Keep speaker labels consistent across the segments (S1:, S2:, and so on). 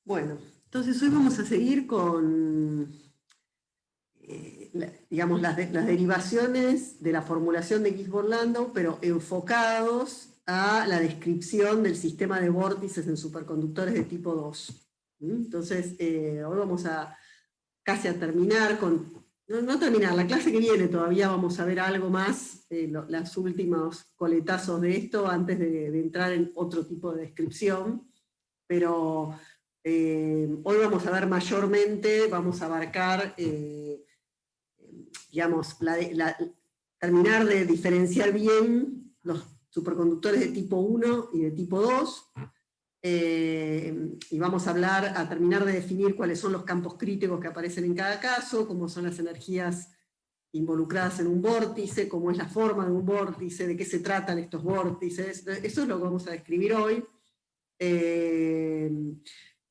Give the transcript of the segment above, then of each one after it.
S1: Bueno, entonces hoy vamos a seguir con, digamos, las derivaciones de la formulación de Gisborne-Landau, pero enfocados a la descripción del sistema de vórtices en superconductores de tipo 2. Entonces, hoy vamos a casi a terminar con, no terminar, la clase que viene todavía vamos a ver algo más, los últimos coletazos de esto, antes de entrar en otro tipo de descripción, pero hoy vamos a ver mayormente, vamos a abarcar, digamos, terminar de diferenciar bien los superconductores de tipo 1 y de tipo 2, y vamos a terminar de definir cuáles son los campos críticos que aparecen en cada caso, cómo son las energías involucradas en un vórtice, cómo es la forma de un vórtice, de qué se tratan estos vórtices. Eso es lo que vamos a describir hoy.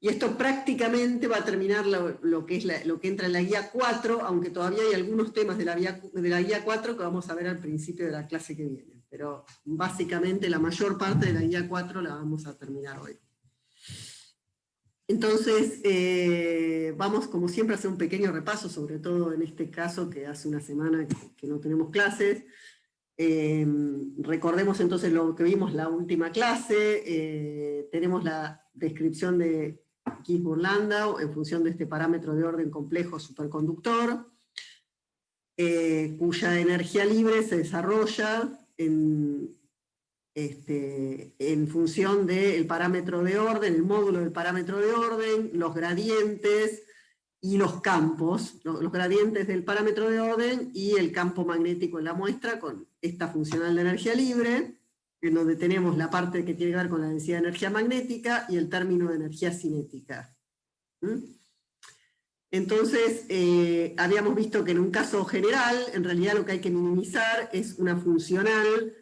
S1: Y esto prácticamente va a terminar lo que entra en la guía 4, aunque todavía hay algunos temas de la guía 4 que vamos a ver al principio de la clase que viene. Pero básicamente la mayor parte de la guía 4 la vamos a terminar hoy. Entonces, vamos como siempre a hacer un pequeño repaso, sobre todo en este caso que hace una semana que no tenemos clases. Recordemos entonces lo que vimos la última clase. Tenemos la descripción de Gisborne-Landau en función de este parámetro de orden complejo superconductor, cuya energía libre se desarrolla en función del parámetro de orden, el módulo del parámetro de orden, los gradientes y los campos, los gradientes del parámetro de orden y el campo magnético en la muestra con esta funcional de energía libre, en donde tenemos la parte que tiene que ver con la densidad de energía magnética y el término de energía cinética. Entonces, habíamos visto que en un caso general, en realidad lo que hay que minimizar es una funcional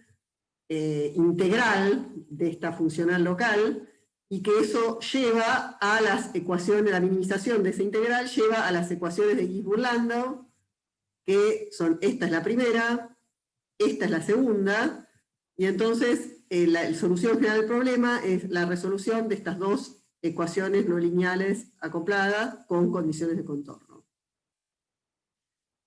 S1: integral de esta funcional local, y que eso lleva a las ecuaciones, la minimización de esa integral lleva a las ecuaciones de Gisborne-Landau, que son, esta es la primera, esta es la segunda, y entonces la solución general del problema es la resolución de estas dos ecuaciones no lineales acopladas con condiciones de contorno.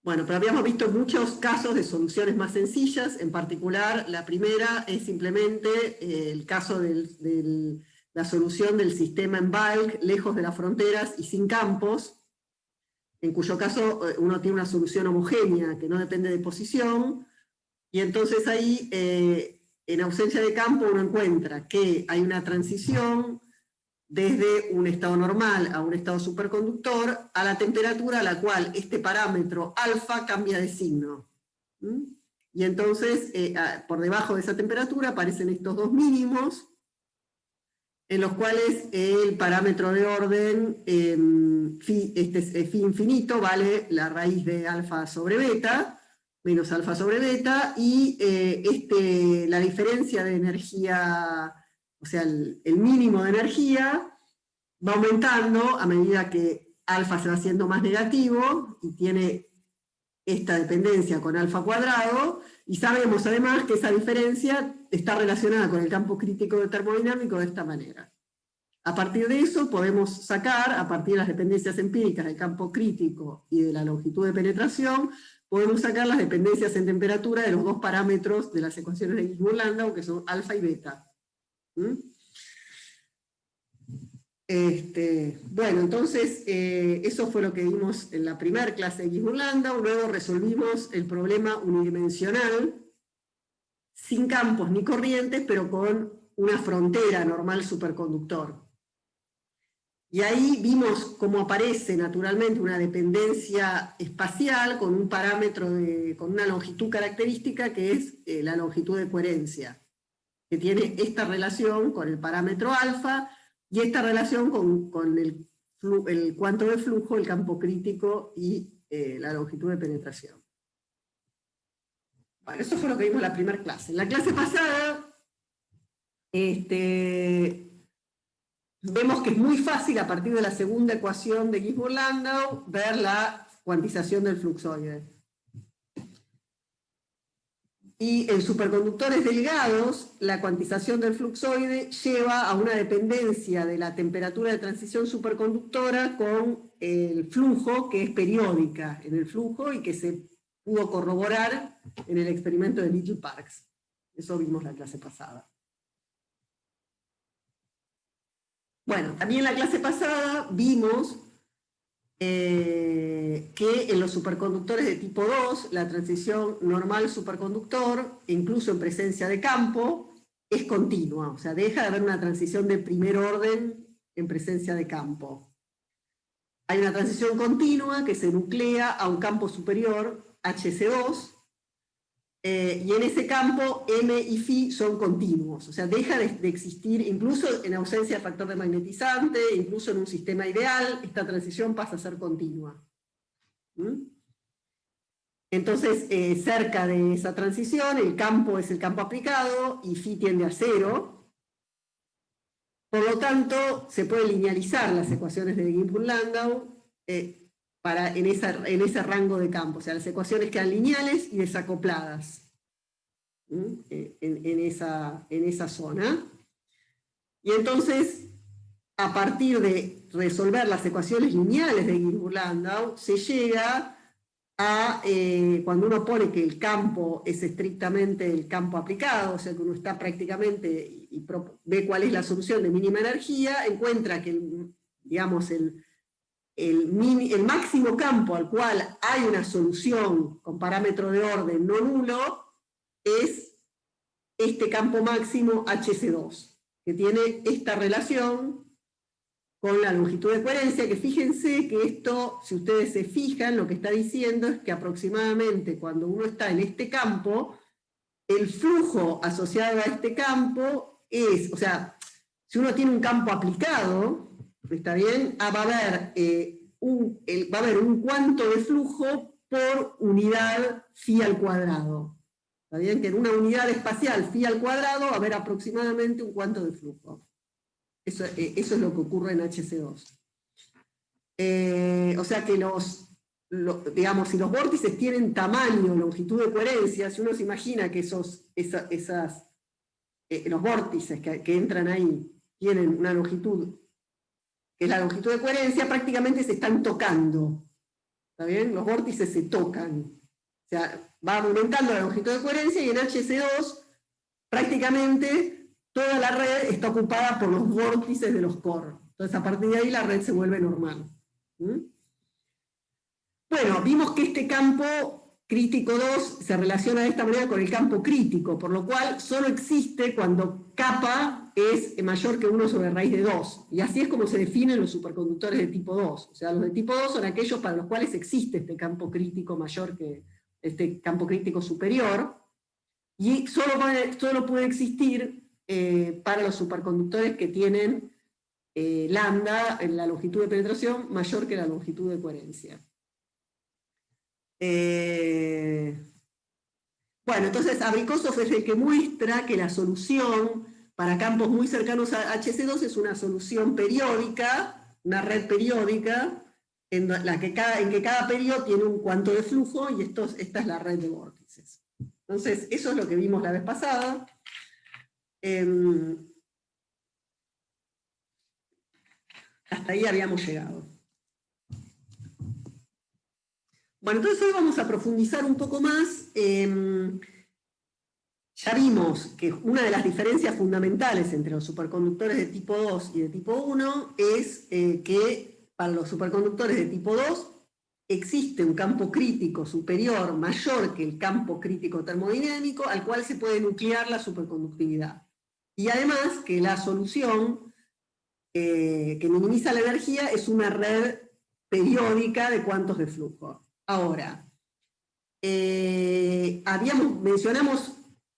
S1: Bueno, pero habíamos visto muchos casos de soluciones más sencillas, en particular la primera es simplemente el caso de la solución del sistema en bulk, lejos de las fronteras y sin campos, en cuyo caso uno tiene una solución homogénea que no depende de posición, y entonces ahí, en ausencia de campo, uno encuentra que hay una transición desde un estado normal a un estado superconductor, a la temperatura a la cual este parámetro alfa cambia de signo. Y entonces, por debajo de esa temperatura aparecen estos dos mínimos, en los cuales el parámetro de orden phi infinito vale la raíz de alfa sobre beta, menos alfa sobre beta, y la diferencia de energía, o sea, el mínimo de energía, va aumentando a medida que alfa se va haciendo más negativo, y tiene esta dependencia con alfa cuadrado, y sabemos además que esa diferencia está relacionada con el campo crítico termodinámico de esta manera. A partir de eso podemos sacar, a partir de las dependencias empíricas del campo crítico y de la longitud de penetración, podemos sacar las dependencias en temperatura de los dos parámetros de las ecuaciones de Gisborne-Landau, que son alfa y beta. Bueno, entonces eso fue lo que vimos en la primera clase de Gisborne-Landau. Luego resolvimos el problema unidimensional, sin campos ni corrientes, pero con una frontera normal superconductor. Y ahí vimos cómo aparece naturalmente una dependencia espacial con un parámetro, con una longitud característica que es la longitud de coherencia, que tiene esta relación con el parámetro alfa, y esta relación con el cuanto de flujo, el campo crítico y la longitud de penetración. Bueno, eso fue lo que vimos en la primera clase. En la clase pasada, vemos que es muy fácil a partir de la segunda ecuación de Gisborne-Landau ver la cuantización del fluxoide. Y en superconductores delgados, la cuantización del fluxoide lleva a una dependencia de la temperatura de transición superconductora con el flujo, que es periódica en el flujo y que se pudo corroborar en el experimento de Little Parks. Eso vimos la clase pasada. Bueno, también en la clase pasada vimos que en los superconductores de tipo 2, la transición normal superconductor, incluso en presencia de campo, es continua, o sea, deja de haber una transición de primer orden en presencia de campo. Hay una transición continua que se nuclea a un campo superior, HC2, y en ese campo M y Φ son continuos, o sea, deja de existir, incluso en ausencia de factor de magnetizante, incluso en un sistema ideal, esta transición pasa a ser continua. Entonces, cerca de esa transición, el campo es el campo aplicado y Φ tiende a 0. Por lo tanto, se pueden linealizar las ecuaciones de Gibbs-Landau en ese rango de campo. O sea, las ecuaciones quedan lineales y desacopladas en esa zona. Y entonces, a partir de resolver las ecuaciones lineales de Gibbs-Landau, se llega a, cuando uno pone que el campo es estrictamente el campo aplicado, o sea que uno está prácticamente y ve cuál es la solución de mínima energía, encuentra que digamos, el máximo campo al cual hay una solución con parámetro de orden no nulo es este campo máximo HC2, que tiene esta relación con la longitud de coherencia, que fíjense que esto, si ustedes se fijan, lo que está diciendo es que aproximadamente cuando uno está en este campo, el flujo asociado a este campo es, o sea, si uno tiene un campo aplicado, ¿está bien? Va a haber un cuanto de flujo por unidad Φ al cuadrado. ¿Está bien? Que en una unidad espacial Φ al cuadrado va a haber aproximadamente un cuanto de flujo. Eso es lo que ocurre en HC2. O sea que digamos, si los vórtices tienen tamaño, longitud de coherencia, si uno se imagina que los vórtices que entran ahí tienen una longitud, que es la longitud de coherencia, prácticamente se están tocando. ¿Está bien? Los vórtices se tocan. O sea, va aumentando la longitud de coherencia y en HC2 prácticamente toda la red está ocupada por los vórtices de los core. Entonces, a partir de ahí la red se vuelve normal. Bueno, vimos que este campo crítico 2 se relaciona de esta manera con el campo crítico, por lo cual solo existe cuando kappa es mayor que 1 sobre raíz de 2. Y así es como se definen los superconductores de tipo 2. O sea, los de tipo 2 son aquellos para los cuales existe este campo crítico mayor que este campo crítico superior, y solo puede existir para los superconductores que tienen lambda en la longitud de penetración mayor que la longitud de coherencia. Bueno, entonces Abrikosov es el que muestra que la solución para campos muy cercanos a HC2 es una solución periódica, una red periódica, en que cada periodo tiene un cuanto de flujo, y esta es la red de vórtices. Entonces, eso es lo que vimos la vez pasada. Hasta ahí habíamos llegado. Bueno, entonces hoy vamos a profundizar un poco más. Ya vimos que una de las diferencias fundamentales entre los superconductores de tipo 2 y de tipo 1 es que para los superconductores de tipo 2 existe un campo crítico superior, mayor que el campo crítico termodinámico, al cual se puede nuclear la superconductividad. Y además que la solución que minimiza la energía es una red periódica de cuantos de flujo. Ahora, mencionamos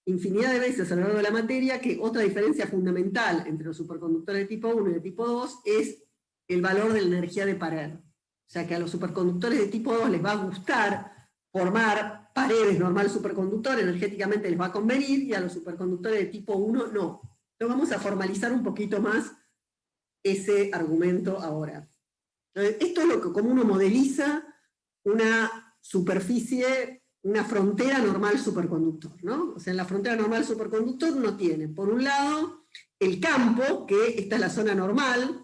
S1: infinidad de veces a lo largo de la materia que otra diferencia fundamental entre los superconductores de tipo 1 y de tipo 2 es el valor de la energía de pared. O sea que a los superconductores de tipo 2 les va a gustar formar paredes normal superconductor, energéticamente les va a convenir, y a los superconductores de tipo 1 no. Entonces vamos a formalizar un poquito más ese argumento ahora. Entonces, esto es como uno modeliza una superficie, una frontera normal superconductor, ¿no? O sea, en la frontera normal superconductor uno tiene, por un lado, el campo, que esta es la zona normal,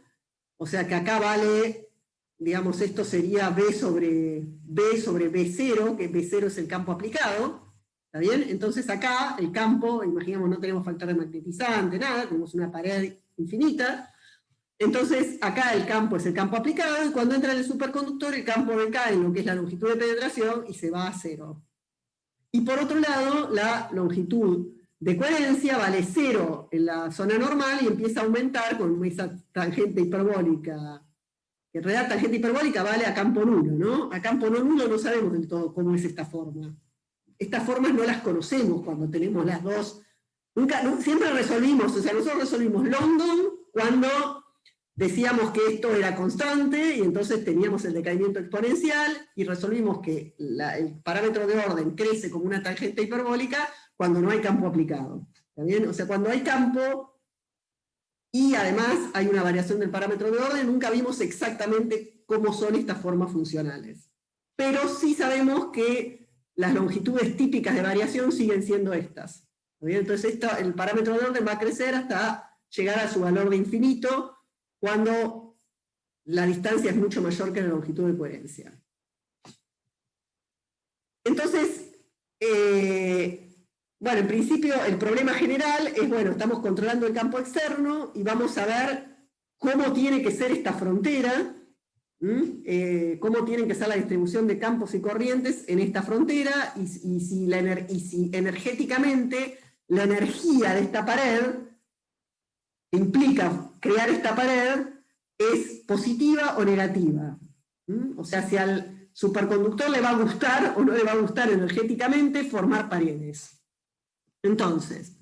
S1: o sea que acá vale, digamos, esto sería B sobre B0, que B0 es el campo aplicado, ¿está bien? Entonces acá el campo, imaginemos, no tenemos factor de magnetizante, nada, tenemos una pared infinita. Entonces, acá el campo es el campo aplicado, y cuando entra en el superconductor, el campo decae en lo que es la longitud de penetración y se va a 0. Y por otro lado, la longitud de coherencia vale 0 en la zona normal y empieza a aumentar con esa tangente hiperbólica. En realidad, tangente hiperbólica vale a campo nulo, ¿no? A campo no nulo no sabemos del todo cómo es esta forma. Estas formas no las conocemos cuando tenemos las dos. Siempre resolvimos, o sea, nosotros resolvimos London cuando decíamos que esto era constante, y entonces teníamos el decaimiento exponencial, y resolvimos que el parámetro de orden crece como una tangente hiperbólica cuando no hay campo aplicado. ¿Está bien? O sea, cuando hay campo, y además hay una variación del parámetro de orden, nunca vimos exactamente cómo son estas formas funcionales. Pero sí sabemos que las longitudes típicas de variación siguen siendo estas. ¿Está bien? Entonces el parámetro de orden va a crecer hasta llegar a su valor de infinito, cuando la distancia es mucho mayor que la longitud de coherencia. Entonces, bueno, en principio el problema general es, bueno, estamos controlando el campo externo y vamos a ver cómo tiene que ser esta frontera, cómo tiene que ser la distribución de campos y corrientes en esta frontera, y si energéticamente la energía de esta pared implica crear esta pared es positiva o negativa. O sea, si al superconductor le va a gustar o no le va a gustar energéticamente formar paredes. Entonces,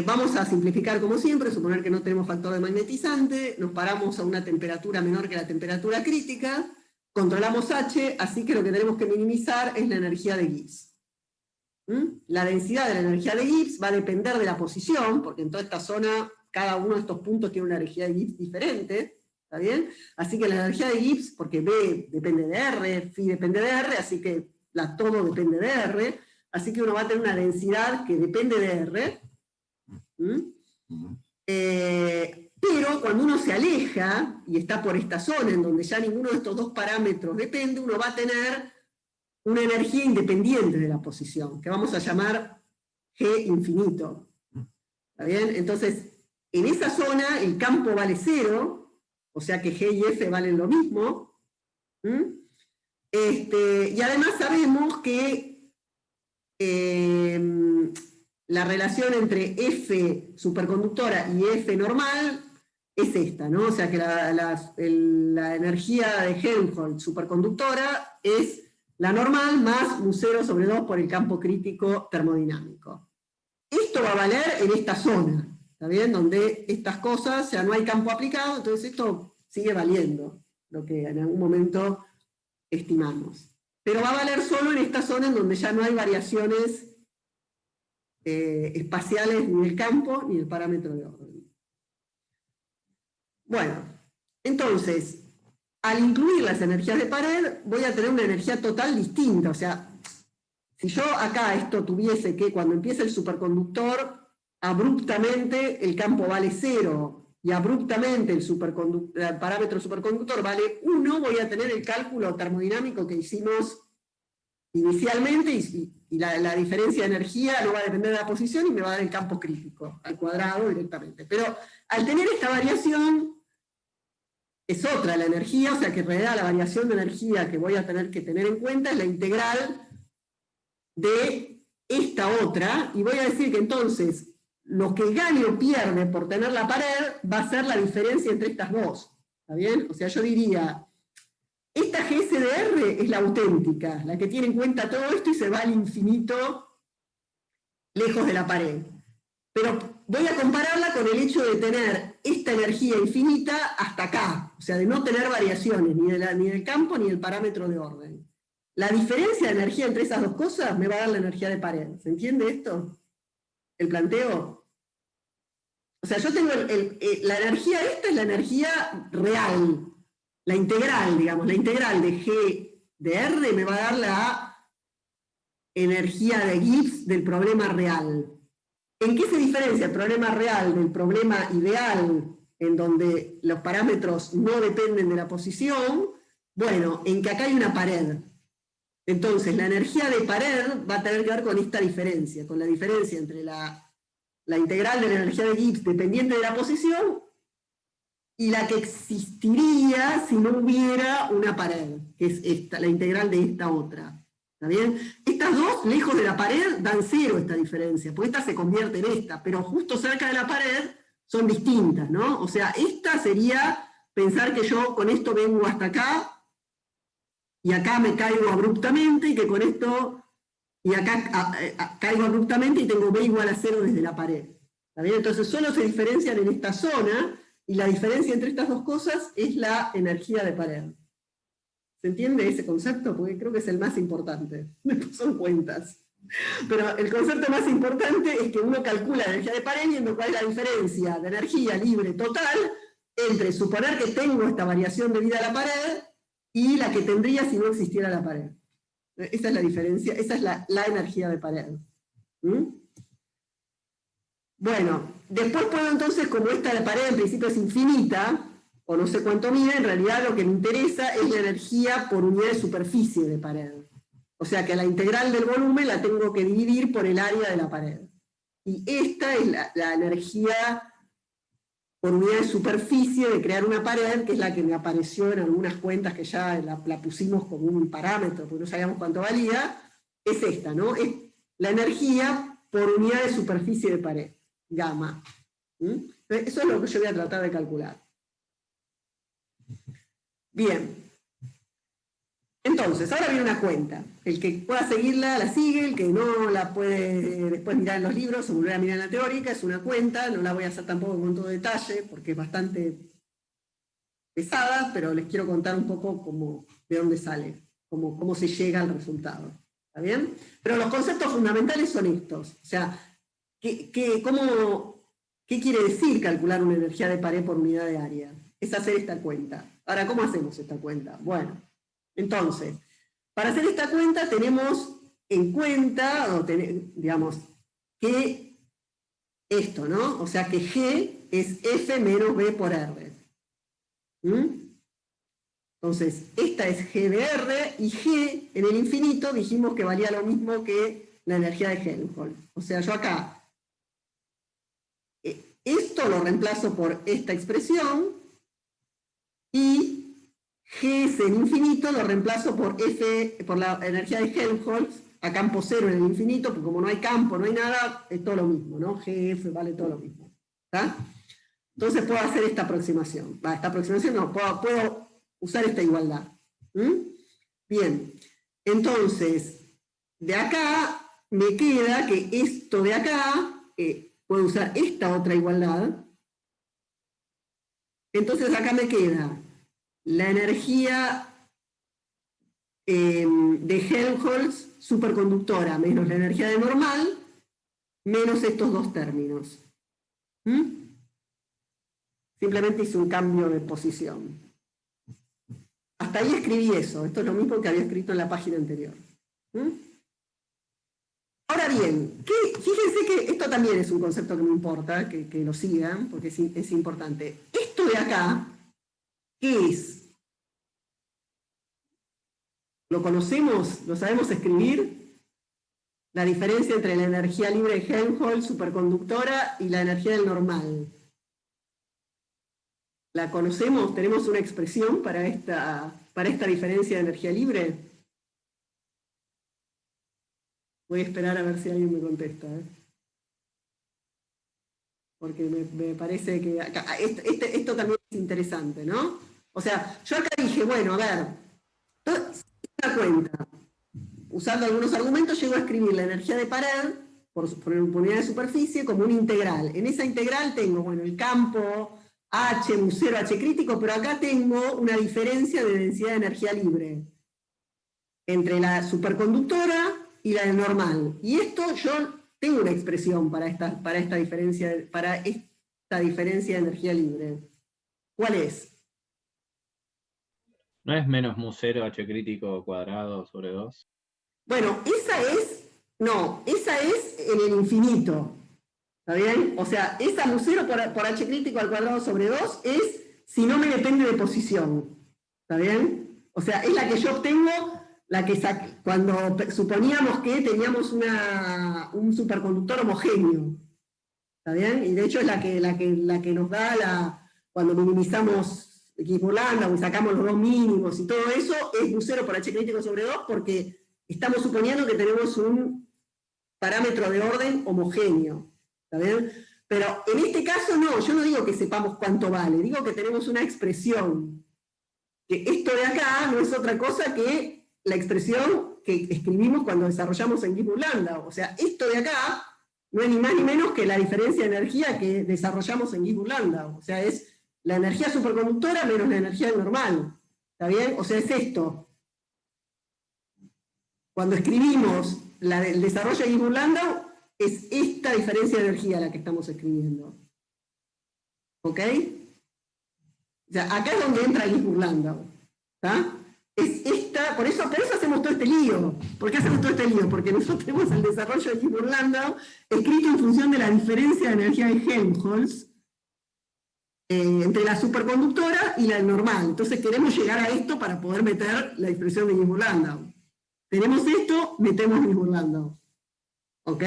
S1: vamos a simplificar como siempre, suponer que no tenemos factor de magnetizante, nos paramos a una temperatura menor que la temperatura crítica, controlamos H, así que lo que tenemos que minimizar es la energía de Gibbs. La densidad de la energía de Gibbs va a depender de la posición, porque en toda esta zona cada uno de estos puntos tiene una energía de Gibbs diferente, ¿está bien? Así que la energía de Gibbs, porque B depende de R, Phi depende de R, así que todo depende de R, así que uno va a tener una densidad que depende de R. Pero cuando uno se aleja, y está por esta zona en donde ya ninguno de estos dos parámetros depende, uno va a tener una energía independiente de la posición, que vamos a llamar G infinito. ¿Está bien? Entonces, en esa zona el campo vale 0, o sea que G y F valen lo mismo. Y además sabemos que la relación entre F superconductora y F normal es esta, ¿no? O sea que la energía de Helmholtz superconductora es la normal más U0 sobre 2 por el campo crítico termodinámico. Esto va a valer en esta zona, ¿está bien? Donde estas cosas, ya no hay campo aplicado, entonces esto sigue valiendo, lo que en algún momento estimamos. Pero va a valer solo en esta zona en donde ya no hay variaciones espaciales ni del campo ni del parámetro de orden. Bueno, entonces, al incluir las energías de pared, voy a tener una energía total distinta. O sea, si yo acá esto tuviese que cuando empieza el superconductor, abruptamente el campo vale 0, y abruptamente el parámetro superconductor vale 1, voy a tener el cálculo termodinámico que hicimos inicialmente, y la diferencia de energía no va a depender de la posición, y me va a dar el campo crítico, al cuadrado directamente. Pero al tener esta variación, es otra la energía, o sea que en realidad la variación de energía que voy a tener que tener en cuenta es la integral de esta otra, y voy a decir que entonces lo que gane o pierde por tener la pared va a ser la diferencia entre estas dos. ¿Está bien? O sea, yo diría, esta GS de R es la auténtica, la que tiene en cuenta todo esto y se va al infinito lejos de la pared. Pero voy a compararla con el hecho de tener esta energía infinita hasta acá, o sea, de no tener variaciones ni del campo ni del parámetro de orden. La diferencia de energía entre esas dos cosas me va a dar la energía de pared. ¿Se entiende esto? ¿El planteo? O sea, yo tengo la energía, esta es la energía real, la integral, digamos, la integral de G de R me va a dar energía de Gibbs del problema real. ¿En qué se diferencia el problema real del problema ideal, en donde los parámetros no dependen de la posición? Bueno, en que acá hay una pared. Entonces, la energía de pared va a tener que ver con esta diferencia, con la diferencia entre la integral de la energía de Gibbs dependiente de la posición y la que existiría si no hubiera una pared, que es esta, la integral de esta otra. ¿Está bien? Estas dos, lejos de la pared, dan cero esta diferencia, porque esta se convierte en esta, pero justo cerca de la pared son distintas, ¿no? O sea, esta sería pensar que yo con esto vengo hasta acá, y acá me caigo abruptamente, y que con esto, y acá caigo abruptamente y tengo B igual a 0 desde la pared. ¿Está bien? Entonces solo se diferencian en esta zona, y la diferencia entre estas dos cosas es la energía de pared. ¿Se entiende ese concepto? Porque creo que es el más importante. Después son cuentas. Pero el concepto más importante es que uno calcula la energía de pared viendo cuál es la diferencia de energía libre total entre suponer que tengo esta variación de vida a la pared y la que tendría si no existiera la pared. Esa es la diferencia, esa es la energía de pared. ¿Mm? Bueno, después puedo entonces, como esta de pared en principio es infinita, o no sé cuánto mide, en realidad lo que me interesa es la energía por unidad de superficie de pared. O sea que la integral del volumen la tengo que dividir por el área de la pared. Y esta es la energía por unidad de superficie de crear una pared, que es la que me apareció en algunas cuentas que ya la pusimos como un parámetro, porque no sabíamos cuánto valía, es esta, ¿no? Es la energía por unidad de superficie de pared, gamma. Eso es lo que yo voy a tratar de calcular. Bien. Entonces, ahora viene una cuenta. El que pueda seguirla, la sigue, el que no la puede después mirar en los libros o volver a mirar en la teórica, es una cuenta, no la voy a hacer tampoco con todo detalle, porque es bastante pesada, pero les quiero contar un poco de dónde sale, cómo se llega al resultado. ¿Está bien? Pero los conceptos fundamentales son estos. O sea, ¿qué quiere decir calcular una energía de pared por unidad de área? Es hacer esta cuenta. Ahora, ¿cómo hacemos esta cuenta? Bueno, entonces, para hacer esta cuenta tenemos en cuenta, digamos, que esto, ¿no? O sea que G es F menos B por R. Entonces, esta es G de R, y G en el infinito dijimos que valía lo mismo que la energía de Helmholtz. O sea, yo acá, esto lo reemplazo por esta expresión, y Gs en infinito lo reemplazo por F, por la energía de Helmholtz, a campo cero en el infinito, porque como no hay campo, no hay nada, es todo lo mismo, ¿no? Gf vale todo lo mismo. ¿Está? Entonces puedo hacer esta aproximación. Esta aproximación no, puedo usar esta igualdad. Bien, entonces, de acá me queda que esto de acá, puedo usar esta otra igualdad. Entonces acá me queda la energía de Helmholtz superconductora menos la energía de normal, menos estos dos términos. Simplemente hice un cambio de posición. Hasta ahí escribí eso. Esto es lo mismo que había escrito en la página anterior. Ahora bien, fíjense que esto también es un concepto que me importa, que lo sigan, porque es importante. Esto de acá, ¿qué es? ¿Lo conocemos? ¿Lo sabemos escribir? La diferencia entre la energía libre de Helmholtz superconductora y la energía del normal. ¿La conocemos? ¿Tenemos una expresión para esta diferencia de energía libre? Voy a esperar a ver si alguien me contesta. Porque me parece que acá, esto también es interesante, ¿no? O sea, yo acá dije, bueno, a ver, una cuenta, usando algunos argumentos, llego a escribir la energía de pared por unidad de superficie como una integral. En esa integral tengo, bueno, el campo H, U0, H crítico, pero acá tengo una diferencia de densidad de energía libre entre la superconductora y la normal. Y esto yo tengo una expresión para esta diferencia de energía libre. ¿Cuál es?
S2: ¿No es menos mu0 H crítico cuadrado sobre 2?
S1: Bueno, esa es No, esa es en el infinito. ¿Está bien? O sea, esa mu0 por h crítico al cuadrado sobre 2 es si no me depende de posición. ¿Está bien? O sea, es la que yo obtengo, la que cuando suponíamos que teníamos un superconductor homogéneo. ¿Está bien? Y de hecho es la que nos da cuando minimizamos X-Burlanda o sacamos los dos mínimos y todo eso, es mu0 por h crítico sobre 2 porque estamos suponiendo que tenemos un parámetro de orden homogéneo. ¿Está bien? Pero en este caso no, yo no digo que sepamos cuánto vale, digo que tenemos una expresión. Que esto de acá no es otra cosa que la expresión que escribimos cuando desarrollamos en Gibbs-Landau. O sea, esto de acá no es ni más ni menos que la diferencia de energía que desarrollamos en Gibbs-Landau. O sea, es la energía superconductora menos la energía normal. ¿Está bien? O sea, es esto. Cuando escribimos el desarrollo de Gibbs-Landau, es esta diferencia de energía la que estamos escribiendo. ¿Ok? O sea, acá es donde entra Gibbs-Landau. ¿Está? Es esta, por eso hacemos todo este lío. ¿Por qué hacemos todo este lío? Porque nosotros tenemos el desarrollo de Gibbs-Landau escrito en función de la diferencia de energía de Helmholtz entre la superconductora y la normal. Entonces queremos llegar a esto para poder meter la expresión de Gibbs-Landau. Tenemos esto, metemos Gibbs-Landau. ¿Ok?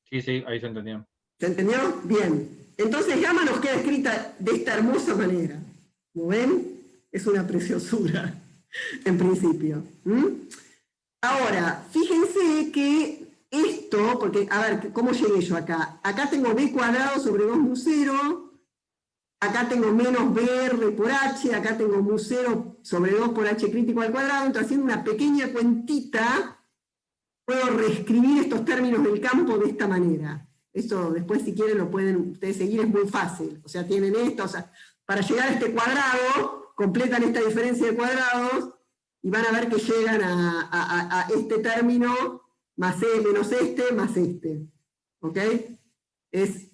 S2: Sí, ahí se entendió.
S1: ¿Se entendió? Bien. Entonces gamma nos queda escrita de esta hermosa manera. ¿Lo ven? Es una preciosura, en principio. Ahora, fíjense que esto, porque, a ver, ¿cómo llegué yo acá? Acá tengo b cuadrado sobre 2 mu0, acá tengo menos br por h, acá tengo mu0 sobre 2 por h crítico al cuadrado, entonces haciendo una pequeña cuentita, puedo reescribir estos términos del campo de esta manera. Eso después, si quieren, lo pueden ustedes seguir, es muy fácil. O sea, tienen esto, o sea, para llegar a este cuadrado, completan esta diferencia de cuadrados, y van a ver que llegan a este término, más e menos este, más este. ¿Ok? Es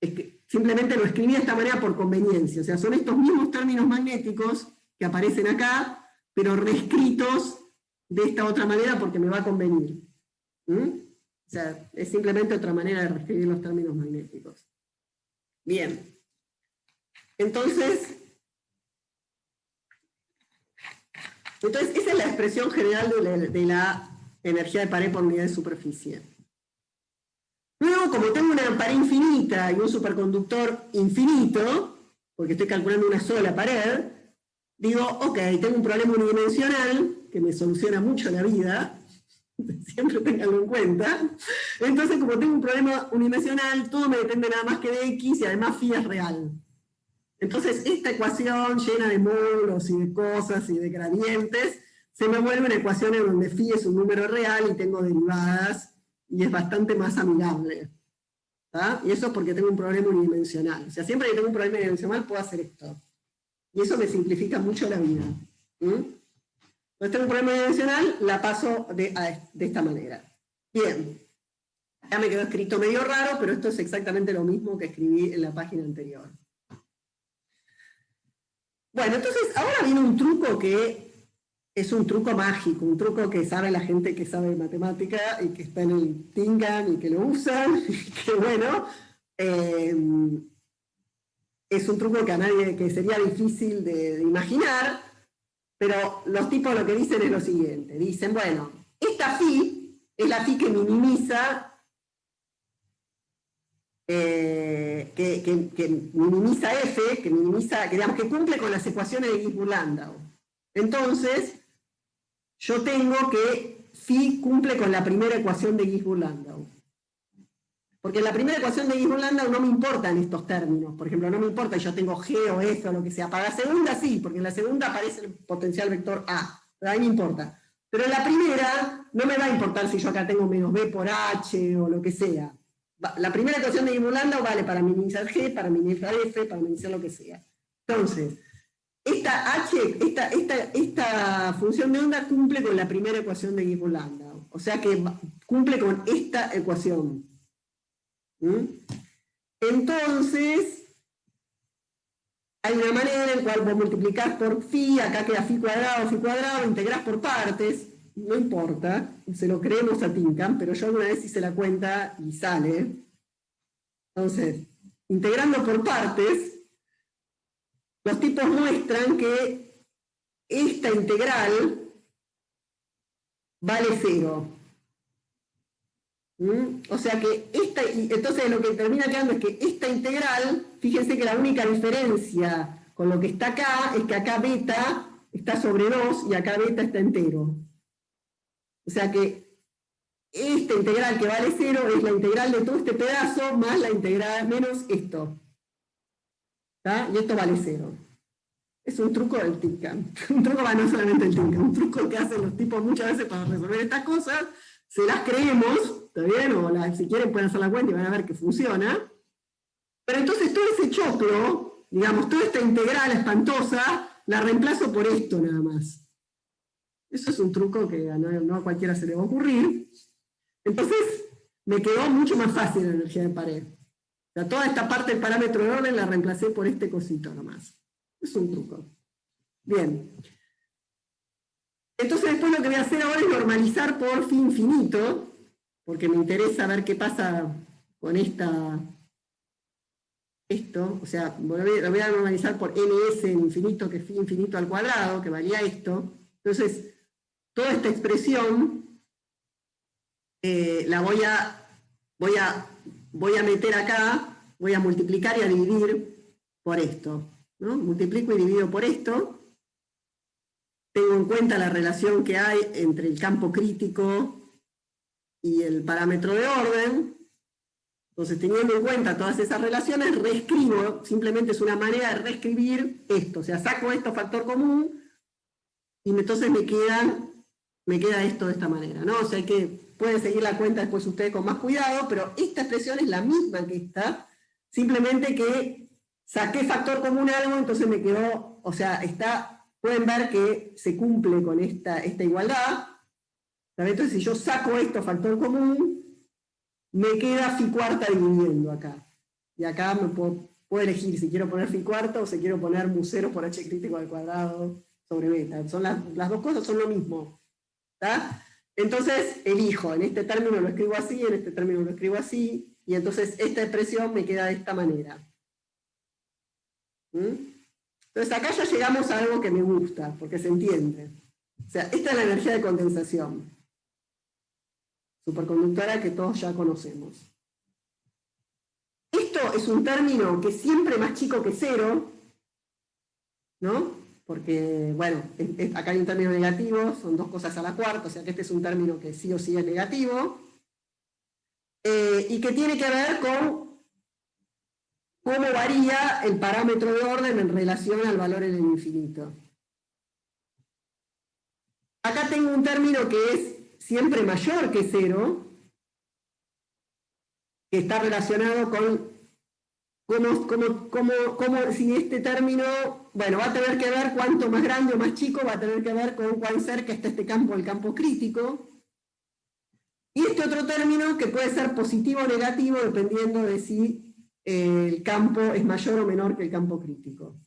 S1: que simplemente lo escribí de esta manera por conveniencia. O sea, son estos mismos términos magnéticos que aparecen acá, pero reescritos de esta otra manera porque me va a convenir. O sea, es simplemente otra manera de reescribir los términos magnéticos. Bien. Entonces, esa es la expresión general de la energía de pared por unidad de superficie. Luego, como tengo una pared infinita y un superconductor infinito, porque estoy calculando una sola pared, digo, ok, tengo un problema unidimensional que me soluciona mucho la vida, siempre tenganlo en cuenta. Entonces, como tengo un problema unidimensional, todo me depende nada más que de X y además phi es real. Entonces, esta ecuación llena de módulos y de cosas y de gradientes, se me vuelve una ecuación en donde phi es un número real y tengo derivadas, y es bastante más amigable. ¿Tá? Y eso es porque tengo un problema unidimensional. O sea, siempre que tengo un problema unidimensional puedo hacer esto. Y eso me simplifica mucho la vida. Entonces tengo un problema unidimensional, la paso de esta manera. Bien. Ya me quedó escrito medio raro, pero esto es exactamente lo mismo que escribí en la página anterior. Bueno, entonces ahora viene un truco que es un truco mágico, un truco que sabe la gente que sabe matemática y que está en el Tingan y que lo usan, y que bueno, es un truco que a nadie, que sería difícil de imaginar, pero los tipos lo que dicen es lo siguiente, dicen, bueno, esta phi es la phi que minimiza que minimiza f, que minimiza, que digamos que cumple con las ecuaciones de Gibbs-Landau. Entonces, yo tengo que phi cumple con la primera ecuación de Gibbs-Landau. Porque en la primera ecuación de Gibbs-Landau no me importan estos términos. Por ejemplo, no me importa si yo tengo G o F o lo que sea. Para la segunda sí, porque en la segunda aparece el potencial vector A. Pero a mí me importa. Pero en la primera no me va a importar si yo acá tengo menos B por H o lo que sea. La primera ecuación de Gibbs-Landau vale para minimizar G, para minimizar F, para minimizar lo que sea. Entonces, esta función de onda cumple con la primera ecuación de Gibbs-Landau. O sea que cumple con esta ecuación. Entonces, hay una manera en la cual vos multiplicás por phi, acá queda phi cuadrado, integrás por partes, no importa, se lo creemos a Tinkham, pero yo alguna vez hice la cuenta y sale. Entonces, integrando por partes, los tipos muestran que esta integral vale 0. O sea que entonces lo que termina quedando es que esta integral, fíjense que la única diferencia con lo que está acá es que acá beta está sobre 2 y acá beta está entero. O sea que esta integral que vale 0 es la integral de todo este pedazo más la integral menos esto. ¿Está? Y esto vale 0. Es un truco del Tinkham. Un truco, no solamente el Tinkham, un truco que hacen los tipos muchas veces para resolver estas cosas. Se las creemos, ¿está bien? O si quieren pueden hacer la cuenta y van a ver que funciona. Pero entonces todo ese choclo, digamos, toda esta integral espantosa, la reemplazo por esto nada más. Eso es un truco que no a cualquiera se le va a ocurrir. Entonces me quedó mucho más fácil la energía de pared. O sea, toda esta parte del parámetro de orden la reemplacé por este cosito nomás. Es un truco. Bien. Entonces después lo que voy a hacer ahora es normalizar por phi infinito, porque me interesa ver qué pasa con esto, o sea, lo voy a normalizar por ns en infinito, que es phi infinito al cuadrado, que valía esto. Entonces, toda esta expresión la voy a meter acá, voy a multiplicar y a dividir por esto, ¿no? Multiplico y divido por esto. Tengo en cuenta la relación que hay entre el campo crítico y el parámetro de orden. Entonces, teniendo en cuenta todas esas relaciones, reescribo, simplemente es una manera de reescribir esto. O sea, saco esto factor común y entonces me queda esto de esta manera, ¿no? O sea, pueden seguir la cuenta después ustedes con más cuidado, pero esta expresión es la misma que esta, simplemente que saqué factor común algo, entonces me quedó, o sea, pueden ver que se cumple con esta igualdad. Entonces, si yo saco esto factor común, me queda phi cuarta dividiendo acá. Y acá me puedo elegir si quiero poner phi cuarta o si quiero poner mu 0 por h crítico al cuadrado sobre beta. Las dos cosas son lo mismo. ¿Está? Entonces, elijo. En este término lo escribo así, en este término lo escribo así, y entonces esta expresión me queda de esta manera. Entonces acá ya llegamos a algo que me gusta, porque se entiende. O sea, esta es la energía de condensación superconductora que todos ya conocemos. Esto es un término que es siempre más chico que 0, ¿no? Porque, bueno, acá hay un término negativo, son 2 cosas a la cuarta, o sea que este es un término que sí o sí es negativo, y que tiene que ver con cómo varía el parámetro de orden en relación al valor en el infinito. Acá tengo un término que es siempre mayor que 0, que está relacionado con cómo si este término, bueno, va a tener que ver cuánto más grande o más chico, va a tener que ver con cuán cerca está este campo, el campo crítico. Y este otro término que puede ser positivo o negativo dependiendo de si el campo es mayor o menor que el campo crítico.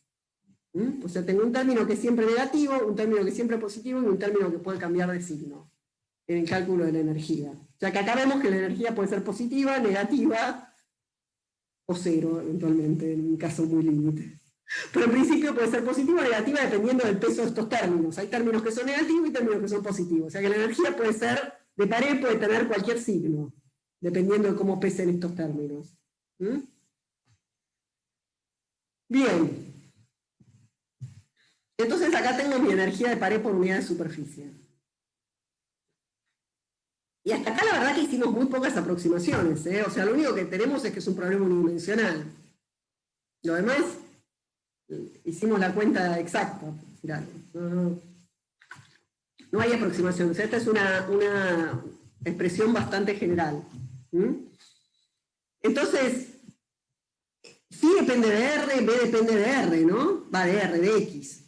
S1: O sea, tengo un término que es siempre negativo, un término que es siempre positivo y un término que puede cambiar de signo en el cálculo de la energía. O sea que acá vemos que la energía puede ser positiva, negativa o 0 eventualmente, en un caso muy límite. Pero en principio puede ser positiva o negativa dependiendo del peso de estos términos. Hay términos que son negativos y términos que son positivos. O sea que la energía puede ser de pared, puede tener cualquier signo, dependiendo de cómo pesen estos términos. Bien. Entonces acá tengo mi energía de pared por unidad de superficie. Y hasta acá la verdad que hicimos muy pocas aproximaciones, ¿eh? O sea, lo único que tenemos es que es un problema unidimensional. Lo demás, hicimos la cuenta exacta. No hay aproximación. O sea, esta es una expresión bastante general. Entonces, phi depende de R, B depende de R, ¿no? Va de R, de X.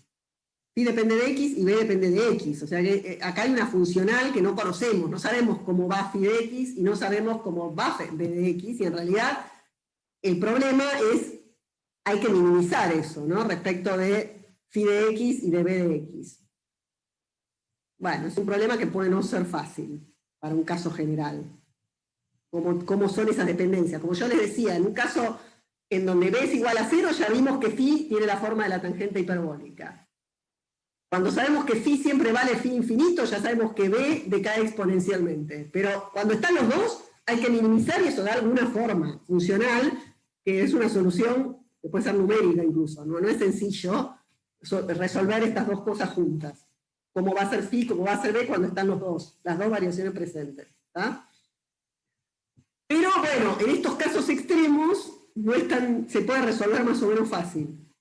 S1: Phi depende de X y B depende de X. O sea que acá hay una funcional que no conocemos. No sabemos cómo va phi de X y no sabemos cómo va B de X. Y en realidad el problema es, hay que minimizar eso, ¿no? Respecto de phi de X y de B de X. Bueno, es un problema que puede no ser fácil para un caso general. ¿Cómo son esas dependencias? Como yo les decía, en un caso en donde b es igual a 0, ya vimos que phi tiene la forma de la tangente hiperbólica. Cuando sabemos que phi siempre vale phi infinito, ya sabemos que b decae exponencialmente. Pero cuando están los dos, hay que minimizar y eso da alguna forma funcional, que es una solución que puede ser numérica incluso. No es sencillo resolver estas dos cosas juntas. Cómo va a ser phi, cómo va a ser b cuando están las dos variaciones presentes. ¿Tá? Pero bueno, en estos casos extremos se puede resolver más o menos fácil.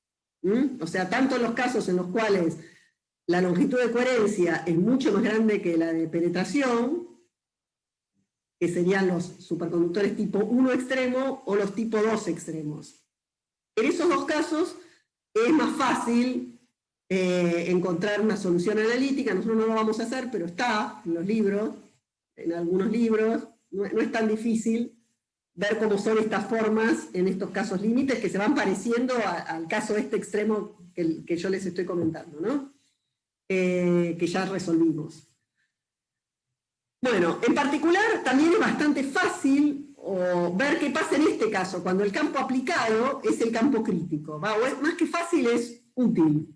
S1: O sea, tanto en los casos en los cuales la longitud de coherencia es mucho más grande que la de penetración, que serían los superconductores tipo 1 extremo o los tipo 2 extremos. En esos dos casos es más fácil encontrar una solución analítica. Nosotros no lo vamos a hacer, pero está en los libros, en algunos libros. No es tan difícil ver cómo son estas formas en estos casos límites que se van pareciendo al caso este extremo que yo les estoy comentando, ¿no? Que ya resolvimos. Bueno, en particular también es bastante fácil ver qué pasa en este caso, cuando el campo aplicado es el campo crítico. Más que fácil, es útil.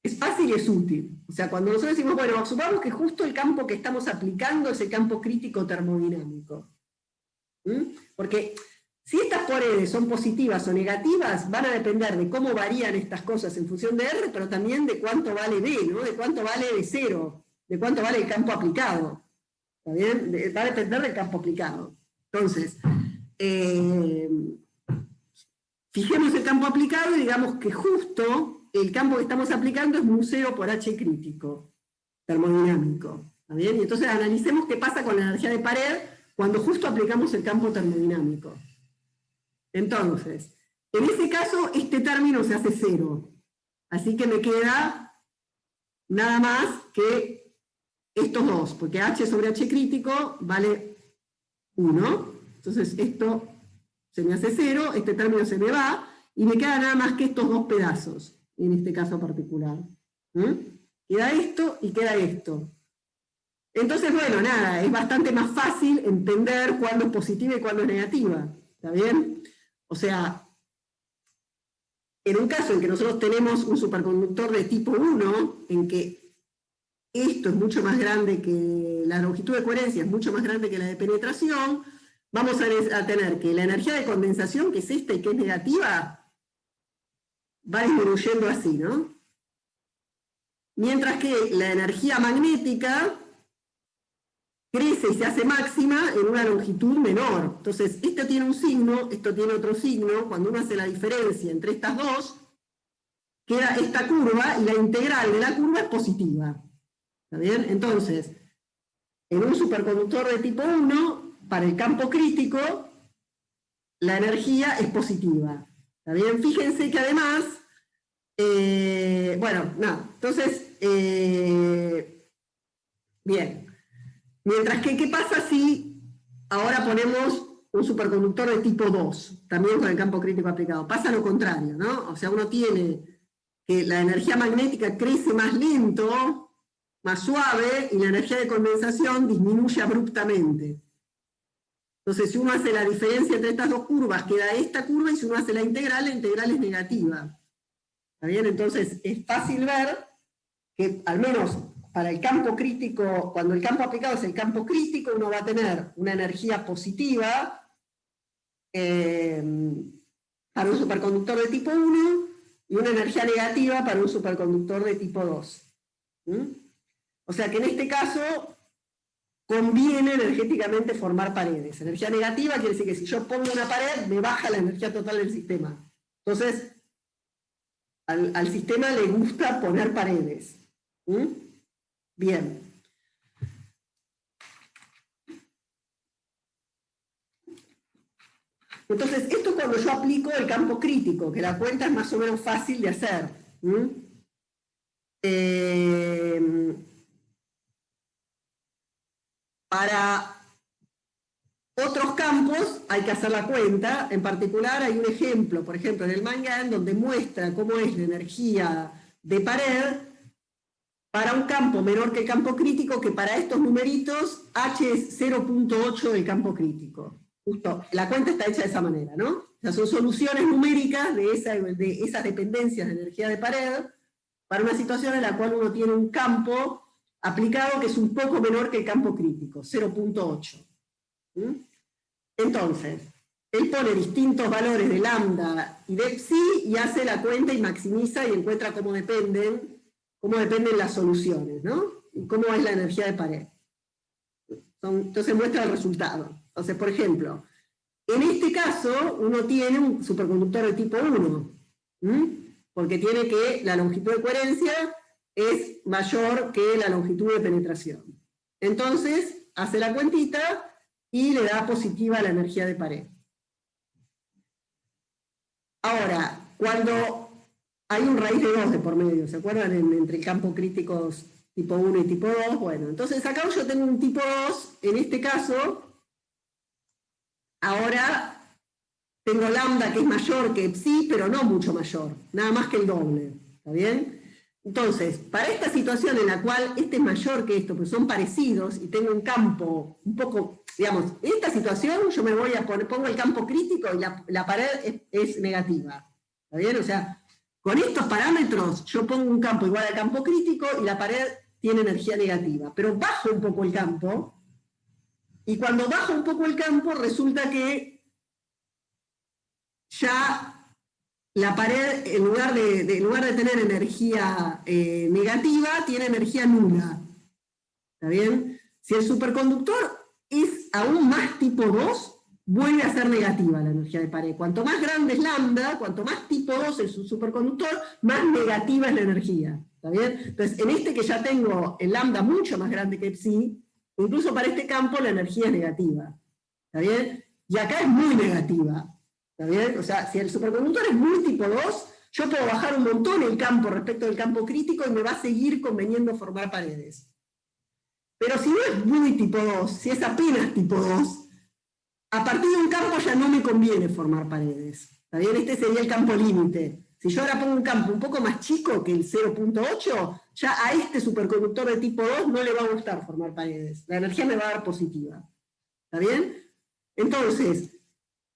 S1: Es fácil y es útil. O sea, cuando nosotros decimos, bueno, supongamos que justo el campo que estamos aplicando es el campo crítico termodinámico. Porque si estas paredes son positivas o negativas, van a depender de cómo varían estas cosas en función de R, pero también de cuánto vale B, ¿no? De cuánto vale B0, de cuánto vale el campo aplicado. ¿Está bien? Va a depender del campo aplicado. Entonces, fijemos el campo aplicado y digamos que justo el campo que estamos aplicando es mu0 por H crítico, termodinámico. ¿Está bien? Y entonces analicemos qué pasa con la energía de pared cuando justo aplicamos el campo termodinámico. Entonces, en ese caso, este término se hace 0. Así que me queda nada más que estos dos, porque H sobre H crítico vale 1. Entonces esto se me hace 0, este término se me va, y me queda nada más que estos dos pedazos, en este caso particular. Queda esto y queda esto. Entonces, bueno, nada, es bastante más fácil entender cuándo es positiva y cuándo es negativa. ¿Está bien? O sea, en un caso en que nosotros tenemos un superconductor de tipo 1, en que esto es mucho más grande que la longitud de coherencia, es mucho más grande que la de penetración, vamos a tener que la energía de condensación, que es esta y que es negativa, va disminuyendo así, ¿no? Mientras que la energía magnética crece y se hace máxima en una longitud menor. Entonces, esto tiene un signo, esto tiene otro signo. Cuando uno hace la diferencia entre estas dos, queda esta curva, y la integral de la curva es positiva. ¿Está bien? Entonces, en un superconductor de tipo 1, para el campo crítico, la energía es positiva. ¿Está bien? Fíjense que además, bueno, nada, entonces, bien. Mientras que, ¿qué pasa si ahora ponemos un superconductor de tipo 2, también con el campo crítico aplicado? Pasa lo contrario, ¿no? O sea, uno tiene que la energía magnética crece más lento, más suave, y la energía de condensación disminuye abruptamente. Entonces, si uno hace la diferencia entre estas dos curvas, queda esta curva, y si uno hace la integral es negativa. ¿Está bien? Entonces, es fácil ver que, al menos para el campo crítico, cuando el campo aplicado es el campo crítico, uno va a tener una energía positiva para un superconductor de tipo 1 y una energía negativa para un superconductor de tipo 2. O sea que en este caso conviene energéticamente formar paredes. Energía negativa quiere decir que si yo pongo una pared, me baja la energía total del sistema. Entonces, al sistema le gusta poner paredes. Bien. Entonces, esto es cuando yo aplico el campo crítico, que la cuenta es más o menos fácil de hacer. Para otros campos hay que hacer la cuenta. En particular hay un ejemplo, por ejemplo, en el Mangan, donde muestra cómo es la energía de pared para un campo menor que el campo crítico, que para estos numeritos H es 0.8 del campo crítico. Justo, la cuenta está hecha de esa manera, ¿no? O sea, son soluciones numéricas de esas dependencias de energía de pared para una situación en la cual uno tiene un campo aplicado que es un poco menor que el campo crítico, 0.8. Entonces, él pone distintos valores de lambda y de psi y hace la cuenta y maximiza y encuentra cómo dependen las soluciones, ¿no? Y cómo es la energía de pared. Entonces muestra el resultado. Entonces, por ejemplo, en este caso uno tiene un superconductor de tipo 1, porque tiene que la longitud de coherencia es mayor que la longitud de penetración. Entonces, hace la cuentita y le da positiva la energía de pared. Ahora, cuando hay un raíz de 2 de por medio, ¿se acuerdan? Entre el campo crítico tipo 1 y tipo 2, bueno, entonces acá yo tengo un tipo 2, en este caso, ahora tengo lambda que es mayor que psi, pero no mucho mayor, nada más que el doble, ¿está bien? Entonces, para esta situación en la cual este es mayor que esto, pues son parecidos, y tengo un campo un poco, digamos, en esta situación yo me voy a poner, pongo el campo crítico y la pared es negativa, ¿está bien? O sea, con estos parámetros yo pongo un campo igual al campo crítico y la pared tiene energía negativa, pero bajo un poco el campo, y cuando bajo un poco el campo resulta que ya la pared, en lugar de tener energía negativa, tiene energía nula. ¿Está bien? Si el superconductor es aún más tipo 2, vuelve a ser negativa la energía de pared. Cuanto más grande es lambda, cuanto más tipo 2 es un superconductor, más negativa es la energía. ¿Está bien? Entonces, en este que ya tengo el lambda mucho más grande que psi, incluso para este campo la energía es negativa. ¿Está bien? Y acá es muy negativa. ¿Está bien? O sea, si el superconductor es muy tipo 2, yo puedo bajar un montón el campo respecto del campo crítico y me va a seguir conveniendo formar paredes. Pero si no es muy tipo 2, si es apenas tipo 2, a partir de un campo ya no me conviene formar paredes. ¿Está bien? Este sería el campo límite. Si yo ahora pongo un campo un poco más chico que el 0.8, ya a este superconductor de tipo 2 no le va a gustar formar paredes. La energía me va a dar positiva. ¿Está bien? Entonces,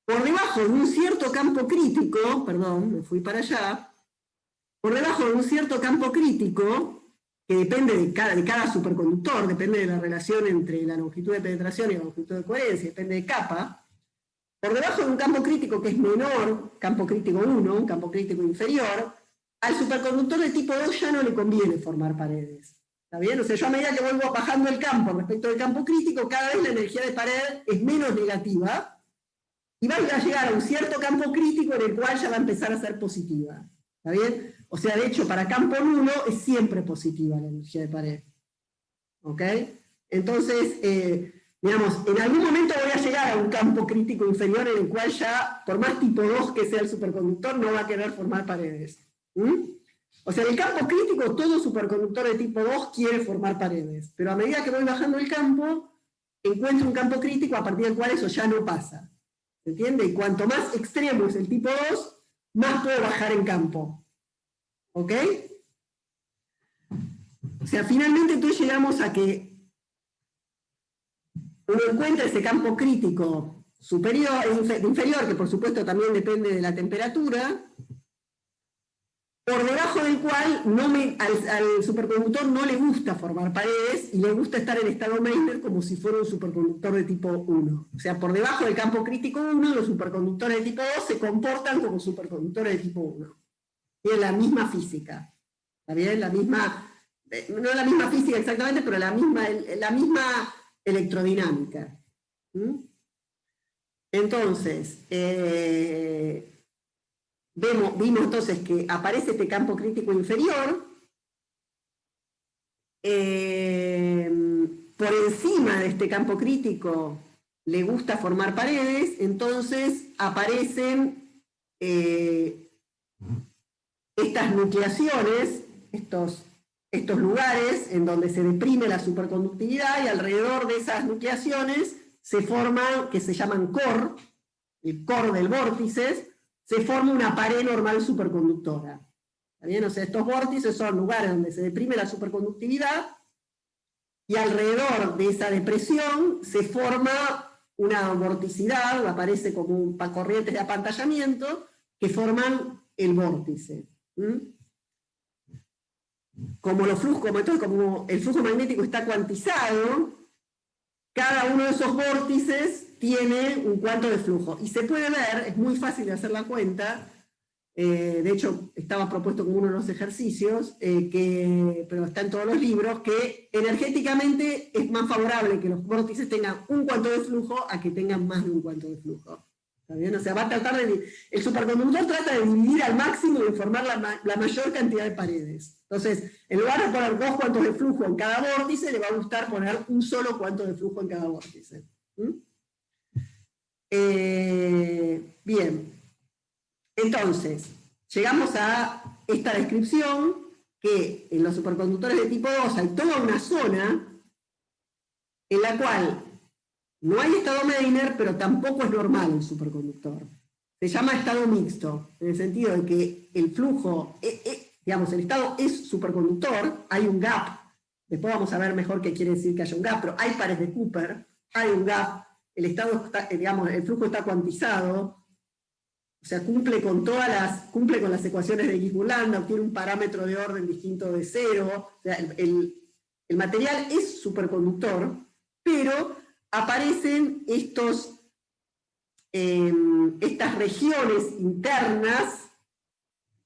S1: por debajo de un cierto campo crítico, perdón, me fui para allá, por debajo de un cierto campo crítico, que depende de cada superconductor, depende de la relación entre la longitud de penetración y la longitud de coherencia, depende de capa, por debajo de un campo crítico que es menor, campo crítico 1, un campo crítico inferior, al superconductor de tipo 2 ya no le conviene formar paredes. ¿Está bien? O sea, yo a medida que vuelvo bajando el campo respecto del campo crítico, cada vez la energía de pared es menos negativa, y va a llegar a un cierto campo crítico en el cual ya va a empezar a ser positiva. ¿Está bien? O sea, de hecho, para campo nulo es siempre positiva la energía de pared. ¿Ok? Entonces, digamos, en algún momento voy a llegar a un campo crítico inferior en el cual ya, por más tipo 2 que sea el superconductor, no va a querer formar paredes. O sea, en el campo crítico, todo superconductor de tipo 2 quiere formar paredes. Pero a medida que voy bajando el campo, encuentro un campo crítico a partir del cual eso ya no pasa. ¿Se entiende? Y cuanto más extremo es el tipo 2, más puedo bajar en campo. ¿Ok? O sea, finalmente entonces llegamos a que uno encuentra ese campo crítico superior, inferior, que por supuesto también depende de la temperatura, por debajo del cual al superconductor no le gusta formar paredes y le gusta estar en estado Meissner como si fuera un superconductor de tipo 1. O sea, por debajo del campo crítico 1, los superconductores de tipo 2 se comportan como superconductores de tipo 1. Tienen la misma física. ¿Está bien? La misma, no la misma física exactamente, pero la misma electrodinámica. Entonces, vimos entonces que aparece este campo crítico inferior, por encima de este campo crítico le gusta formar paredes, entonces aparecen estas nucleaciones, estos lugares en donde se deprime la superconductividad, y alrededor de esas nucleaciones se forman, que se llaman core, el core del vórtice, se forma una pared normal superconductora. ¿Está bien? O sea, estos vórtices son lugares donde se deprime la superconductividad, y alrededor de esa depresión se forma una vorticidad, aparece como corrientes de apantallamiento, que forman el vórtice. Como el flujo magnético está cuantizado, cada uno de esos vórtices tiene un cuanto de flujo. Y se puede ver, es muy fácil de hacer la cuenta, de hecho estaba propuesto como uno de los ejercicios, pero está en todos los libros, que energéticamente es más favorable que los vórtices tengan un cuanto de flujo a que tengan más de un cuanto de flujo. ¿Está bien? O sea, va a tratar el superconductor trata de dividir al máximo y de formar la mayor cantidad de paredes. Entonces, en lugar de poner 2 cuantos de flujo en cada vórtice, le va a gustar poner un solo cuanto de flujo en cada vórtice. Bien. Entonces, llegamos a esta descripción, que en los superconductores de tipo 2 hay toda una zona en la cual no hay estado Meissner, pero tampoco es normal el superconductor. Se llama estado mixto, en el sentido de que el flujo, digamos, el estado es superconductor, hay un gap, después vamos a ver mejor qué quiere decir que haya un gap, pero hay pares de Cooper, hay un gap, el estado está, digamos, el flujo está cuantizado, o sea, cumple con las ecuaciones de Gibbs-Lambda, obtiene un parámetro de orden distinto de 0, o sea, el material es superconductor, pero aparecen estas regiones internas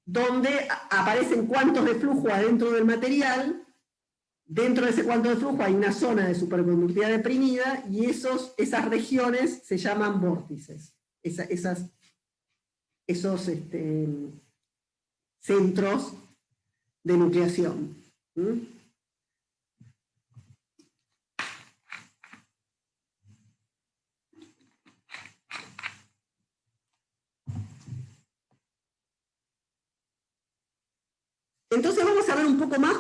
S1: donde aparecen cuantos de flujo adentro del material. Dentro de ese cuanto de flujo hay una zona de superconductividad deprimida, y esas regiones se llaman vórtices. Esos centros de nucleación. Entonces vamos a ver un poco más